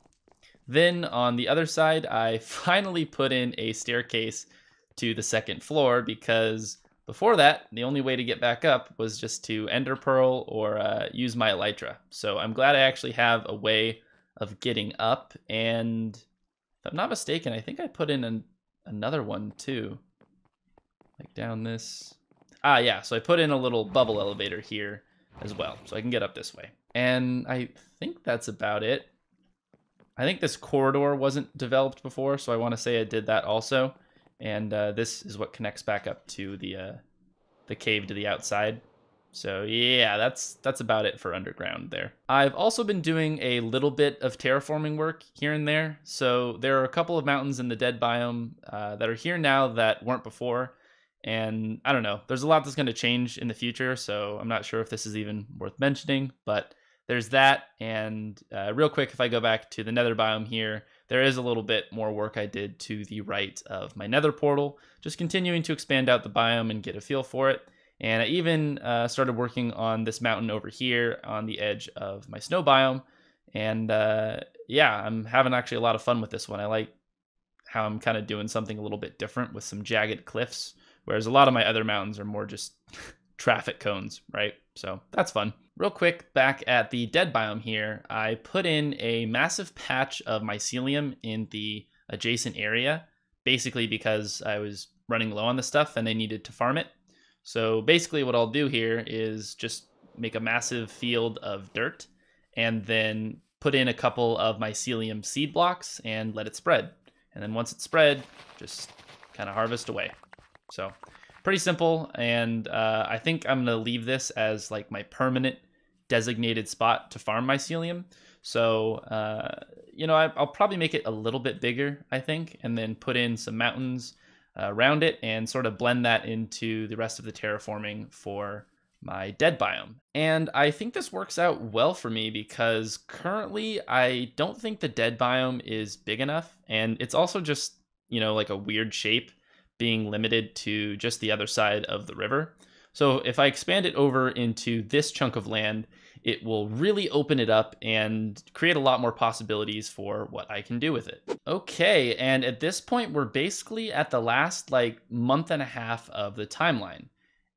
Then on the other side, I finally put in a staircase to the second floor because before that, the only way to get back up was just to ender pearl or use my elytra. So I'm glad I actually have a way of getting up. And if I'm not mistaken, I think I put in another one too. Like down this. Ah, yeah. So I put in a little bubble elevator here as well. So I can get up this way. And I think that's about it. I think this corridor wasn't developed before, so I want to say I did that also. And this is what connects back up to the cave to the outside. So yeah, that's about it for underground there. I've also been doing a little bit of terraforming work here and there. So there are a couple of mountains in the dead biome that are here now that weren't before. And I don't know, there's a lot that's going to change in the future, so I'm not sure if this is even worth mentioning, but there's that. And real quick, if I go back to the nether biome here, there is a little bit more work I did to the right of my nether portal, just continuing to expand out the biome and get a feel for it. And I even started working on this mountain over here on the edge of my snow biome. And yeah, I'm having actually a lot of fun with this one. I like how I'm kind of doing something a little bit different with some jagged cliffs, whereas a lot of my other mountains are more just traffic cones, right? So that's fun. Real quick, back at the dead biome here, I put in a massive patch of mycelium in the adjacent area, basically because I was running low on the stuff and I needed to farm it. So basically what I'll do here is just make a massive field of dirt and then put in a couple of mycelium seed blocks and let it spread. And then once it's spread, just kind of harvest away. So pretty simple. And I think I'm going to leave this as like my permanent designated spot to farm mycelium. So, I'll probably make it a little bit bigger, I think, and then put in some mountains around it and sort of blend that into the rest of the terraforming for my dead biome. And I think this works out well for me because currently I don't think the dead biome is big enough. And it's also just, like a weird shape being limited to just the other side of the river. So if I expand it over into this chunk of land, it will really open it up and create a lot more possibilities for what I can do with it. Okay, and at this point, we're basically at the last month and a half of the timeline.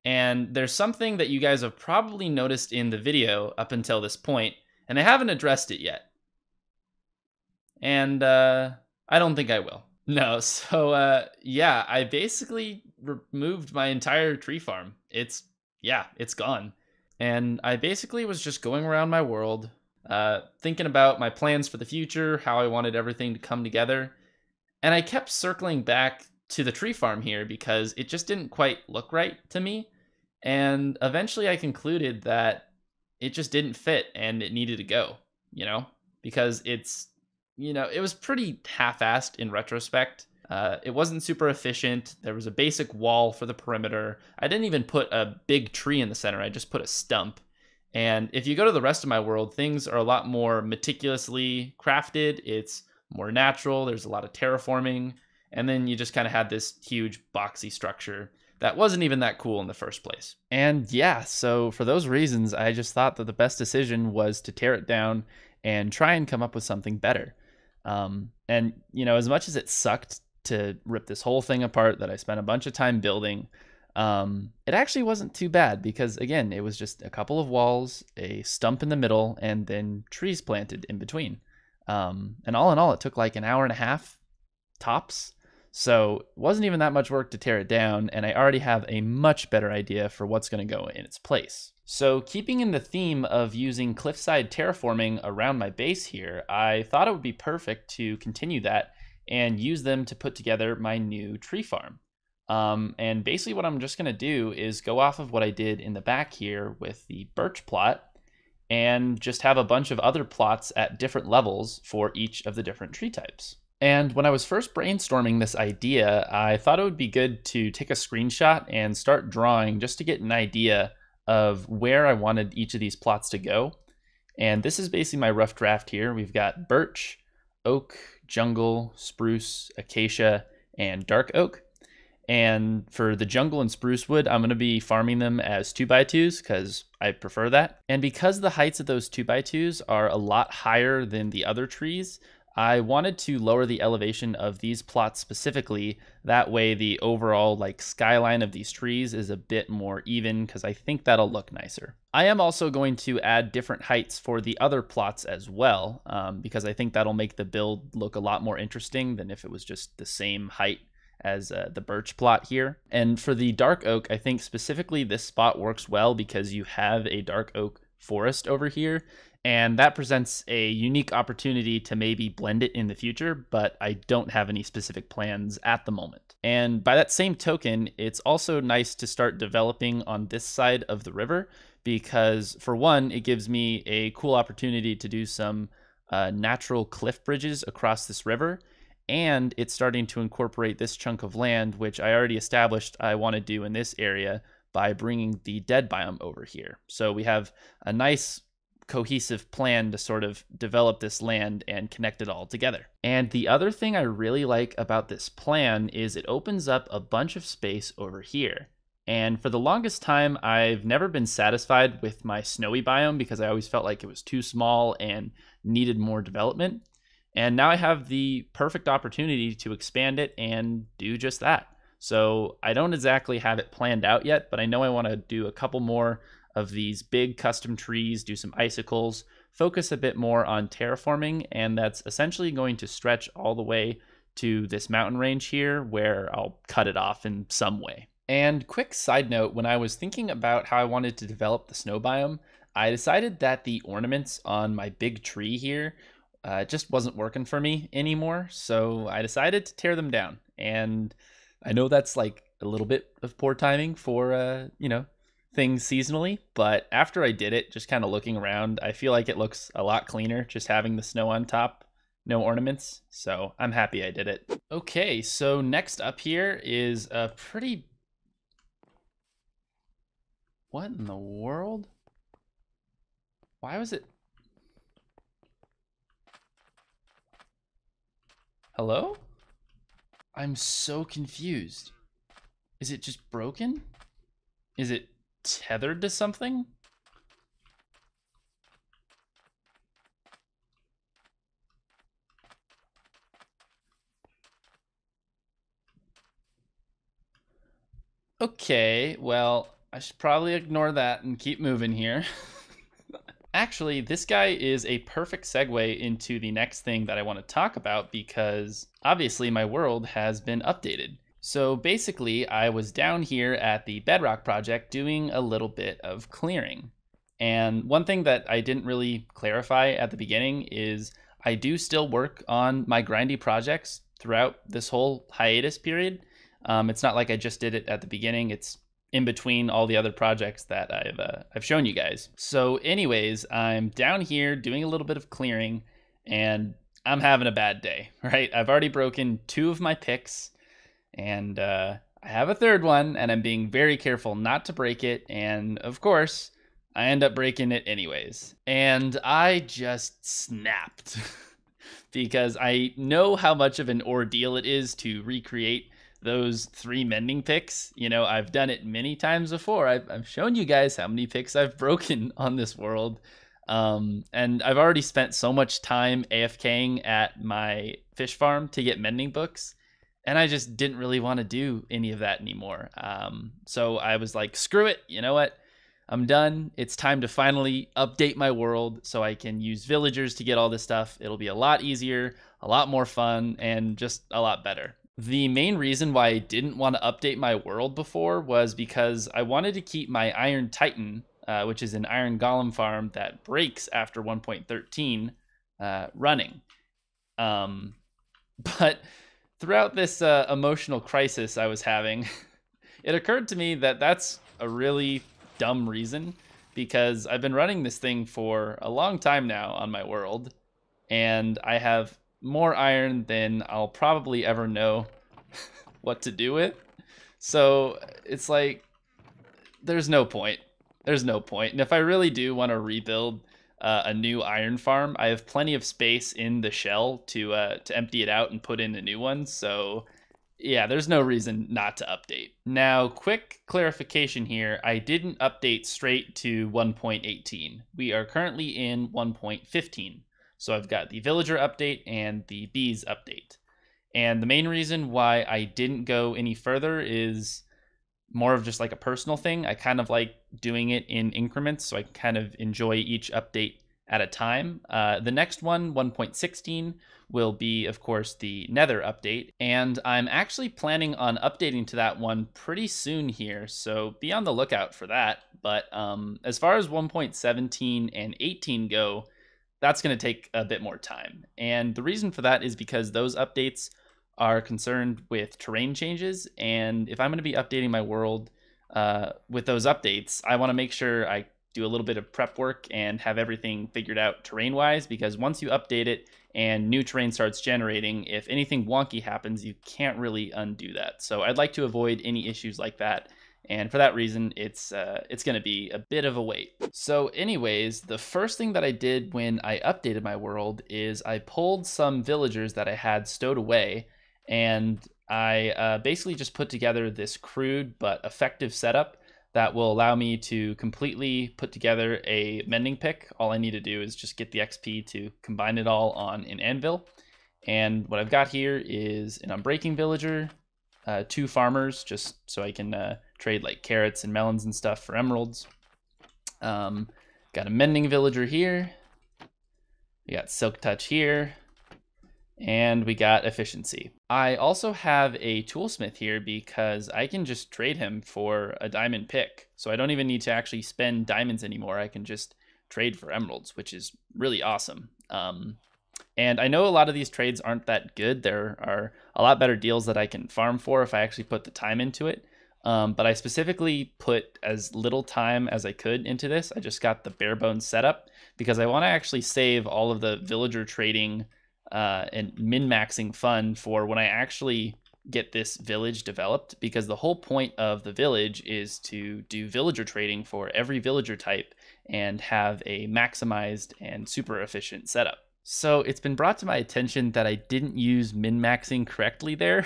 And there's something that you guys have probably noticed in the video up until this point, and I haven't addressed it yet. And I don't think I will. No, so I basically removed my entire tree farm. It's gone. And I basically was just going around my world, thinking about my plans for the future, how I wanted everything to come together. And I kept circling back to the tree farm here because it just didn't quite look right to me. And eventually I concluded that it just didn't fit and it needed to go, because it was pretty half-assed in retrospect. It wasn't super efficient. There was a basic wall for the perimeter. I didn't even put a big tree in the center. I just put a stump. And if you go to the rest of my world, things are a lot more meticulously crafted. It's more natural. There's a lot of terraforming. And then you just kind of had this huge boxy structure that wasn't even that cool in the first place. And so for those reasons, I just thought that the best decision was to tear it down and try and come up with something better. And as much as it sucked to rip this whole thing apart that I spent a bunch of time building, it actually wasn't too bad because, again, it was just a couple of walls, a stump in the middle, and then trees planted in between. And all in all, it took like an hour and a half tops. So it wasn't even that much work to tear it down, and I already have a much better idea for what's going to go in its place. So keeping in the theme of using cliffside terraforming around my base here, I thought it would be perfect to continue that and use them to put together my new tree farm. And basically what I'm just going to do is go off of what I did in the back here with the birch plot and just have a bunch of other plots at different levels for each of the different tree types. And when I was first brainstorming this idea, I thought it would be good to take a screenshot and start drawing just to get an idea of where I wanted each of these plots to go. And this is basically my rough draft here. We've got birch, oak, jungle, spruce, acacia, and dark oak. And for the jungle and spruce wood, I'm going to be farming them as 2x2s because I prefer that. And because the heights of those 2x2s are a lot higher than the other trees, I wanted to lower the elevation of these plots specifically. That way the overall skyline of these trees is a bit more even because I think that'll look nicer. I am also going to add different heights for the other plots as well because I think that'll make the build look a lot more interesting than if it was just the same height as the birch plot here. And for the dark oak, I think specifically this spot works well because you have a dark oak forest over here. And that presents a unique opportunity to maybe blend it in the future, but I don't have any specific plans at the moment. And by that same token, it's also nice to start developing on this side of the river because, for one, it gives me a cool opportunity to do some natural cliff bridges across this river, and it's starting to incorporate this chunk of land, which I already established I want to do in this area by bringing the dead biome over here. So we have a nice cohesive plan to sort of develop this land and connect it all together. And the other thing I really like about this plan is it opens up a bunch of space over here. And for the longest time, I've never been satisfied with my snowy biome because I always felt like it was too small and needed more development. And now I have the perfect opportunity to expand it and do just that. So I don't exactly have it planned out yet, but I know I want to do a couple more of these big custom trees, do some icicles, focus a bit more on terraforming, and that's essentially going to stretch all the way to this mountain range here where I'll cut it off in some way. And quick side note, when I was thinking about how I wanted to develop the snow biome, I decided that the ornaments on my big tree here just wasn't working for me anymore. So I decided to tear them down. And I know that's like a little bit of poor timing for, things seasonally. But after I did it, just kind of looking around, I feel like it looks a lot cleaner just having the snow on top, no ornaments. So I'm happy I did it. Okay, so next up here is a pretty... What in the world? Why was it... Hello? I'm so confused. Is it just broken? Is it tethered to something? Okay, well, I should probably ignore that and keep moving here. Actually, this guy is a perfect segue into the next thing that I want to talk about because obviously my world has been updated. So basically, I was down here at the Bedrock Project doing a little bit of clearing. And one thing that I didn't really clarify at the beginning is I do still work on my grindy projects throughout this whole hiatus period. It's not like I just did it at the beginning. It's in between all the other projects that I've shown you guys. So anyways, I'm down here doing a little bit of clearing and I'm having a bad day, right? I've already broken 2 of my picks and I have a third one and I'm being very careful not to break it. And of course, I end up breaking it anyways. And I just snapped because I know how much of an ordeal it is to recreate those 3 mending picks. You know, I've done it many times before. I've shown you guys how many picks I've broken on this world. And I've already spent so much time AFKing at my fish farm to get mending books. And I just didn't really want to do any of that anymore. So I was like, screw it. You know what? I'm done. It's time to finally update my world so I can use villagers to get all this stuff. It'll be a lot easier, a lot more fun, and just a lot better. The main reason why I didn't want to update my world before was because I wanted to keep my Iron Titan, which is an Iron Golem farm that breaks after 1.13, running. But throughout this emotional crisis I was having, it occurred to me that that's a really dumb reason because I've been running this thing for a long time now on my world, and I have more iron than I'll probably ever know what to do with. So it's like, there's no point. There's no point. And if I really do want to rebuild a new iron farm, I have plenty of space in the shell to empty it out and put in a new one. So yeah, there's no reason not to update. Now, quick clarification here. I didn't update straight to 1.18. We are currently in 1.15. So I've got the villager update and the bees update. And the main reason why I didn't go any further is more of just like a personal thing. I kind of like doing it in increments, so I kind of enjoy each update at a time. The next one, 1.16, will be, of course, the Nether update. And I'm actually planning on updating to that one pretty soon here, so be on the lookout for that. But as far as 1.17 and 18 go, that's going to take a bit more time. And the reason for that is because those updates are concerned with terrain changes. And if I'm going to be updating my world with those updates, I want to make sure I do a little bit of prep work and have everything figured out terrain wise, because once you update it and new terrain starts generating, if anything wonky happens, you can't really undo that. So I'd like to avoid any issues like that. And for that reason, it's going to be a bit of a wait. So anyways, the first thing that I did when I updated my world is I pulled some villagers that I had stowed away, and I basically just put together this crude but effective setup that will allow me to completely put together a mending pick. All I need to do is just get the XP to combine it all on an anvil. And what I've got here is an unbreaking villager, 2 farmers, just so I can trade like carrots and melons and stuff for emeralds. Got a mending villager here. We got silk touch here. And we got efficiency. I also have a toolsmith here because I can just trade him for a diamond pick. So I don't even need to actually spend diamonds anymore. I can just trade for emeralds, which is really awesome. And I know a lot of these trades aren't that good. There are a lot better deals that I can farm for if I actually put the time into it. But I specifically put as little time as I could into this. I just got the bare bones setup because I want to actually save all of the villager trading and min-maxing fun for when I actually get this village developed, because the whole point of the village is to do villager trading for every villager type and have a maximized and super efficient setup. So it's been brought to my attention that I didn't use min-maxing correctly there.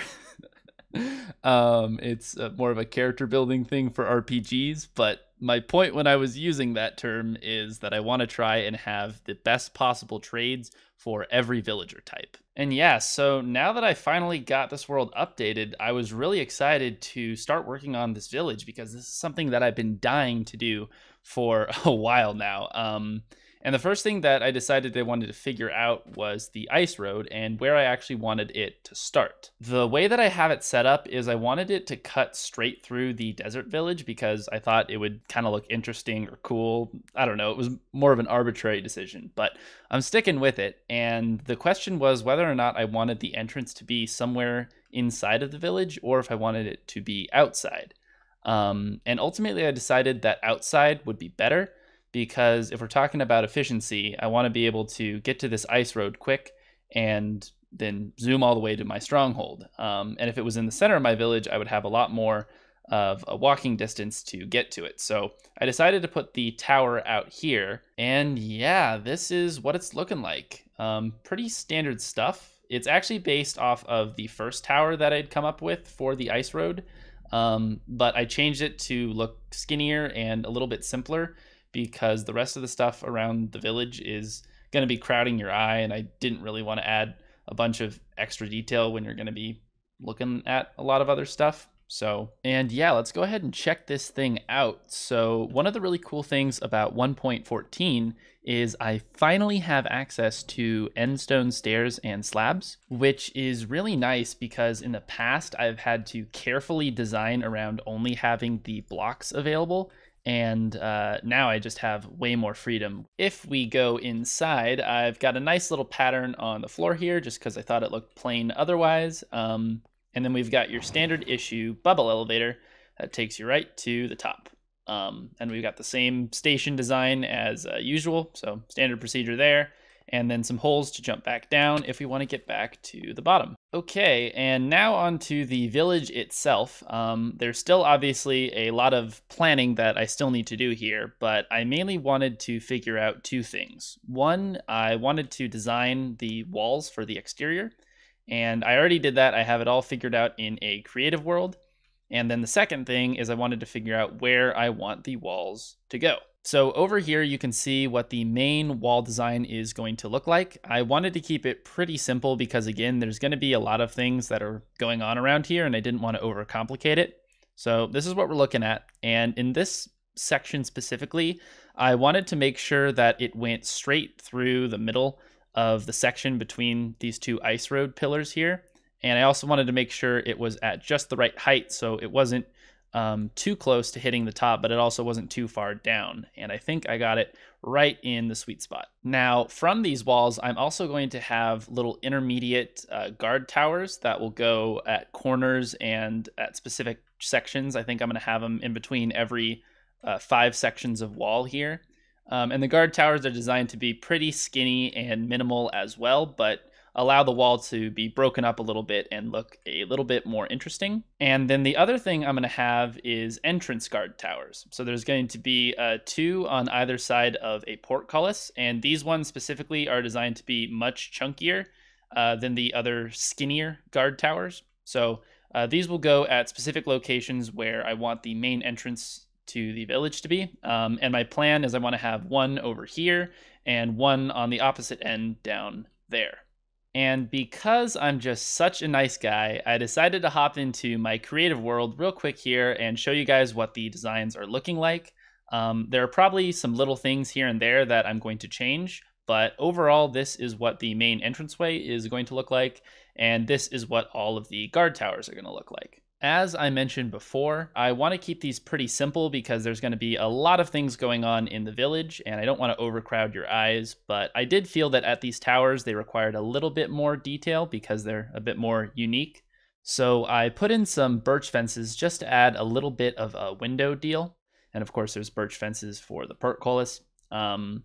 It's more of a character building thing for RPGs, but my point when I was using that term is that I want to try and have the best possible trades for every villager type. And yeah, so now that I finally got this world updated, I was really excited to start working on this village because this is something that I've been dying to do for a while now. And the first thing that I decided I wanted to figure out was the ice road and where I actually wanted it to start. The way that I have it set up is I wanted it to cut straight through the desert village because I thought it would kind of look interesting or cool. I don't know, it was more of an arbitrary decision, but I'm sticking with it. And the question was whether or not I wanted the entrance to be somewhere inside of the village or if I wanted it to be outside. And ultimately I decided that outside would be better, because if we're talking about efficiency, I want to be able to get to this ice road quick and then zoom all the way to my stronghold. And if it was in the center of my village, I would have a lot more of a walking distance to get to it. So I decided to put the tower out here. And yeah, this is what it's looking like. Pretty standard stuff. It's actually based off of the first tower that I'd come up with for the ice road. But I changed it to look skinnier and a little bit simpler, because the rest of the stuff around the village is going to be crowding your eye, and I didn't really want to add a bunch of extra detail when you're going to be looking at a lot of other stuff. So, and yeah, let's go ahead and check this thing out. So one of the really cool things about 1.14 is I finally have access to endstone stairs and slabs, which is really nice because in the past I've had to carefully design around only having the blocks available. And now I just have way more freedom. If we go inside, I've got a nice little pattern on the floor here just because I thought it looked plain otherwise. And then we've got your standard issue bubble elevator that takes you right to the top. And we've got the same station design as usual, so standard procedure there. And then some holes to jump back down if we want to get back to the bottom. Okay, and now on to the village itself. There's still obviously a lot of planning that I still need to do here, but I mainly wanted to figure out two things. One, I wanted to design the walls for the exterior, and I already did that. I have it all figured out in a creative world. And then the second thing is I wanted to figure out where I want the walls to go. So over here, you can see what the main wall design is going to look like. I wanted to keep it pretty simple because, again, there's going to be a lot of things that are going on around here, and I didn't want to overcomplicate it. So this is what we're looking at. And in this section specifically, I wanted to make sure that it went straight through the middle of the section between these two ice road pillars here. And I also wanted to make sure it was at just the right height, so it wasn't too close to hitting the top, but it also wasn't too far down. And I think I got it right in the sweet spot. Now, from these walls, I'm also going to have little intermediate guard towers that will go at corners and at specific sections. I think I'm going to have them in between every 5 sections of wall here. And the guard towers are designed to be pretty skinny and minimal as well, but allow the wall to be broken up a little bit and look a little bit more interesting. And then the other thing I'm going to have is entrance guard towers. So there's going to be 2 on either side of a portcullis, and these ones specifically are designed to be much chunkier than the other skinnier guard towers. So these will go at specific locations where I want the main entrance to the village to be. And my plan is I want to have one over here and one on the opposite end down there. And because I'm just such a nice guy, I decided to hop into my creative world real quick here and show you guys what the designs are looking like. There are probably some little things here and there that I'm going to change, but overall, this is what the main entranceway is going to look like. And this is what all of the guard towers are going to look like. As I mentioned before, I want to keep these pretty simple because there's going to be a lot of things going on in the village, and I don't want to overcrowd your eyes, but I did feel that at these towers they required a little bit more detail because they're a bit more unique. So I put in some birch fences just to add a little bit of a window deal. And of course, there's birch fences for the portcullis. And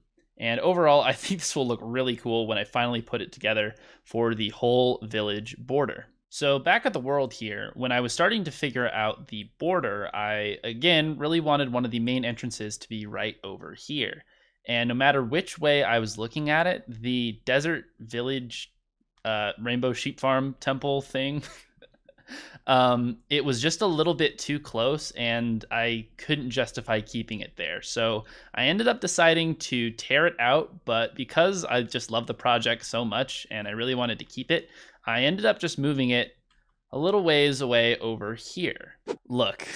overall, I think this will look really cool when I finally put it together for the whole village border. So back at the world here, when I was starting to figure out the border, I, again, really wanted one of the main entrances to be right over here. And no matter which way I was looking at it, the desert village rainbow sheep farm temple thing, it was just a little bit too close and I couldn't justify keeping it there. So I ended up deciding to tear it out, but because I just love the project so much and I really wanted to keep it, I ended up just moving it a little ways away over here. Look,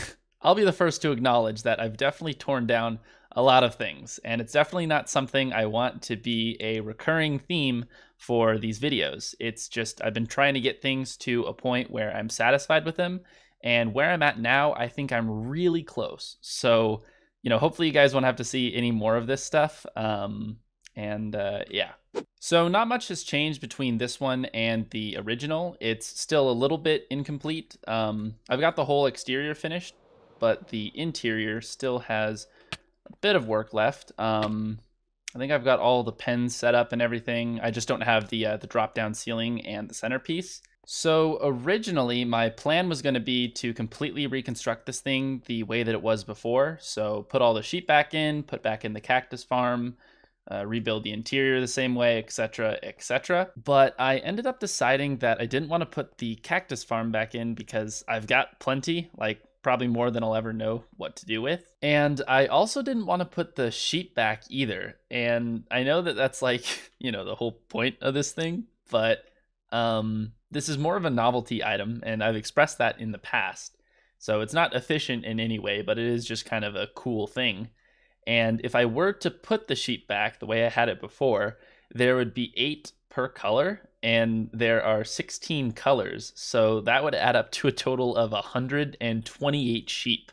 I'll be the first to acknowledge that I've definitely torn down a lot of things, and it's definitely not something I want to be a recurring theme for these videos. It's just I've been trying to get things to a point where I'm satisfied with them, and where I'm at now, I think I'm really close. So, hopefully you guys won't have to see any more of this stuff. Yeah. So not much has changed between this one and the original. It's still a little bit incomplete. I've got the whole exterior finished, but the interior still has a bit of work left. I think I've got all the pens set up and everything. I just don't have the drop-down ceiling and the centerpiece. So originally, my plan was going to be to completely reconstruct this thing the way that it was before. So put all the sheep back in, put back in the cactus farm, rebuild the interior the same way, etc., etc. But I ended up deciding that I didn't want to put the cactus farm back in because I've got plenty, like probably more than I'll ever know what to do with. And I also didn't want to put the sheep back either. And I know that that's like, the whole point of this thing, but this is more of a novelty item, and I've expressed that in the past. So it's not efficient in any way, but it is just kind of a cool thing. And if I were to put the sheep back the way I had it before, there would be 8 per color, and there are 16 colors. So that would add up to a total of 128 sheep.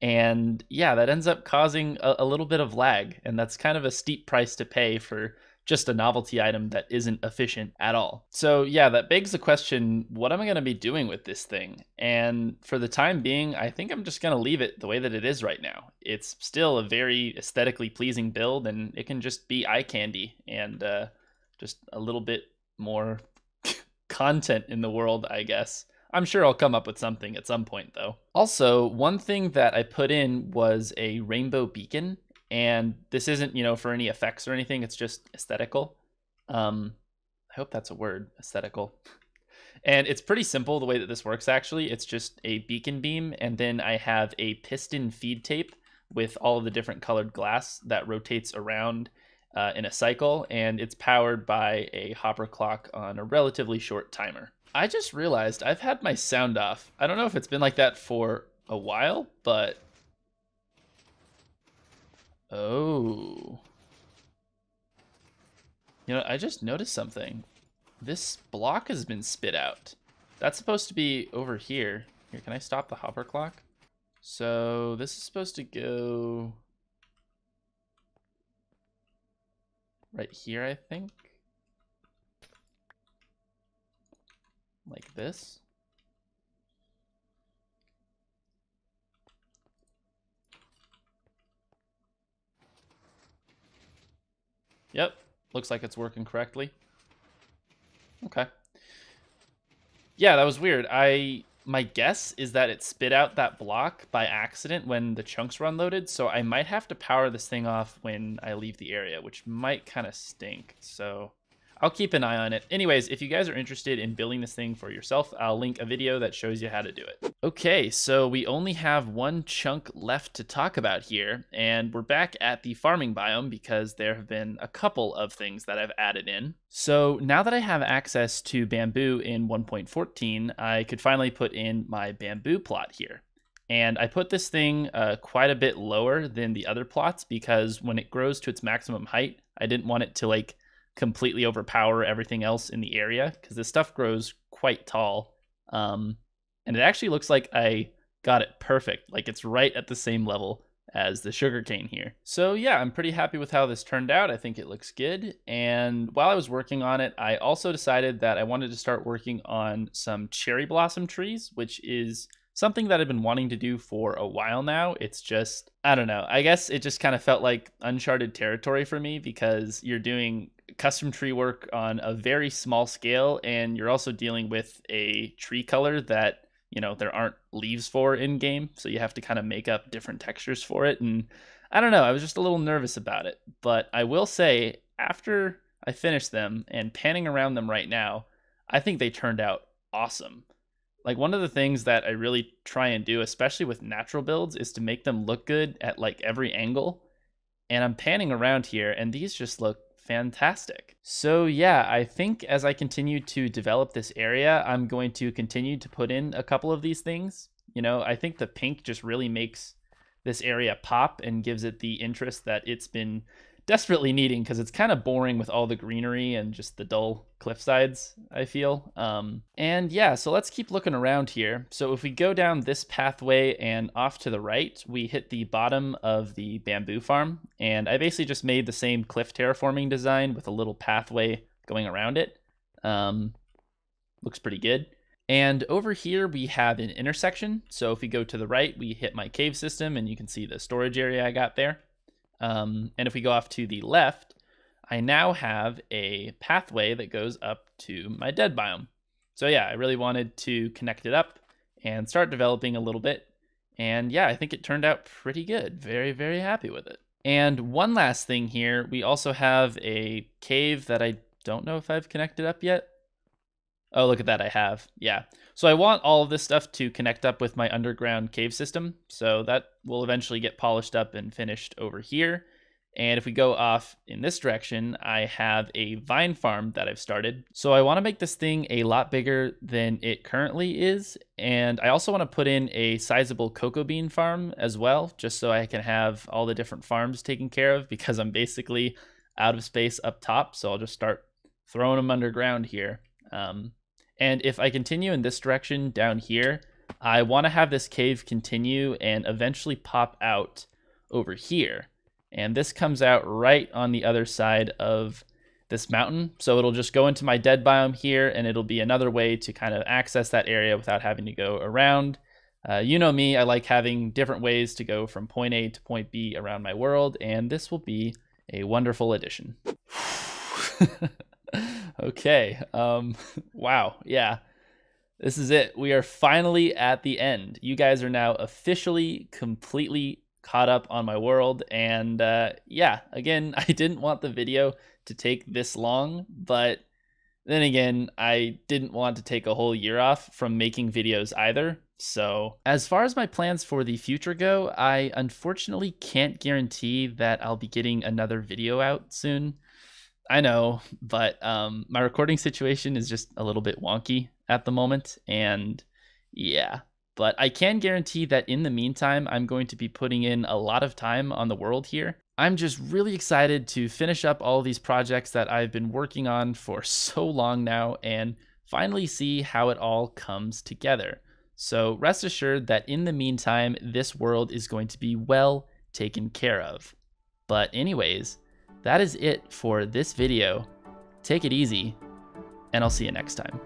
And yeah, that ends up causing a little bit of lag, and that's kind of a steep price to pay for just a novelty item that isn't efficient at all. So yeah, that begs the question, what am I going to be doing with this thing? And for the time being, I think I'm just going to leave it the way that it is right now. It's still a very aesthetically pleasing build, and it can just be eye candy and just a little bit more content in the world, I guess. I'm sure I'll come up with something at some point, though. Also, one thing that I put in was a rainbow beacon. And this isn't, for any effects or anything. It's just aesthetical. I hope that's a word, aesthetical. And it's pretty simple the way that this works, actually. It's just a beacon beam, and then I have a piston feed tape with all of the different colored glass that rotates around in a cycle, and it's powered by a hopper clock on a relatively short timer. I just realized I've had my sound off. I don't know if it's been like that for a while, but... Oh. I just noticed something. This block has been spit out. That's supposed to be over here. Here, can I stop the hopper clock? So this is supposed to go right here, I think. Like this. Yep, looks like it's working correctly. Okay. Yeah, that was weird. My guess is that it spit out that block by accident when the chunks were unloaded, so I might have to power this thing off when I leave the area, which might kind of stink. So I'll keep an eye on it. Anyways, if you guys are interested in building this thing for yourself, I'll link a video that shows you how to do it. Okay, so we only have one chunk left to talk about here, and we're back at the farming biome because there have been a couple of things that I've added in. So now that I have access to bamboo in 1.14, I could finally put in my bamboo plot here. And I put this thing quite a bit lower than the other plots because when it grows to its maximum height, I didn't want it to completely overpower everything else in the area, because this stuff grows quite tall. And it actually looks like I got it perfect. Like it's right at the same level as the sugarcane here. So yeah, I'm pretty happy with how this turned out. I think it looks good. And while I was working on it, I also decided that I wanted to start working on some cherry blossom trees, which is something that I've been wanting to do for a while now. It's just, I don't know, I guess it just kind of felt like uncharted territory for me, because you're doing custom tree work on a very small scale, and you're also dealing with a tree color that, you know, there aren't leaves for in game, so you have to kind of make up different textures for it. And I don't know, I was just a little nervous about it, but I will say after I finished them and panning around them right now, I think they turned out awesome. Like one of the things that I really try and do, especially with natural builds, is to make them look good at like every angle. And I'm panning around here and these just look fantastic. So yeah, I think as I continue to develop this area, I'm going to continue to put in a couple of these things. You know, I think the pink just really makes this area pop and gives it the interest that it's been desperately needing, because it's kind of boring with all the greenery and just the dull cliff sides, I feel. And yeah, so let's keep looking around here. So if we go down this pathway and off to the right, we hit the bottom of the bamboo farm. And I basically just made the same cliff terraforming design with a little pathway going around it. Looks pretty good. And over here we have an intersection. So if we go to the right, we hit my cave system, and you can see the storage area I got there. And if we go off to the left, I now have a pathway that goes up to my dead biome. So yeah, I really wanted to connect it up and start developing a little bit. And yeah, I think it turned out pretty good. Very, very happy with it. And one last thing here, we also have a cave that I don't know if I've connected up yet. Oh, look at that, I have. Yeah. So I want all of this stuff to connect up with my underground cave system. So that will eventually get polished up and finished over here. And if we go off in this direction, I have a vine farm that I've started. So I want to make this thing a lot bigger than it currently is. And I also want to put in a sizable cocoa bean farm as well, just so I can have all the different farms taken care of, because I'm basically out of space up top. So I'll just start throwing them underground here. And if I continue in this direction down here, I want to have this cave continue and eventually pop out over here. And this comes out right on the other side of this mountain. So it'll just go into my dead biome here, and it'll be another way to kind of access that area without having to go around. You know me, I like having different ways to go from point A to point B around my world, and this will be a wonderful addition. Okay, wow, yeah, this is it. We are finally at the end. You guys are now officially completely caught up on my world, and yeah, again, I didn't want the video to take this long, but then again, I didn't want to take a whole year off from making videos either. So as far as my plans for the future go, I unfortunately can't guarantee that I'll be getting another video out soon. I know, but my recording situation is just a little bit wonky at the moment, and yeah. But I can guarantee that in the meantime, I'm going to be putting in a lot of time on the world here. I'm just really excited to finish up all these projects that I've been working on for so long now and finally see how it all comes together. So rest assured that in the meantime, this world is going to be well taken care of. But anyways, that is it for this video. Take it easy, and I'll see you next time.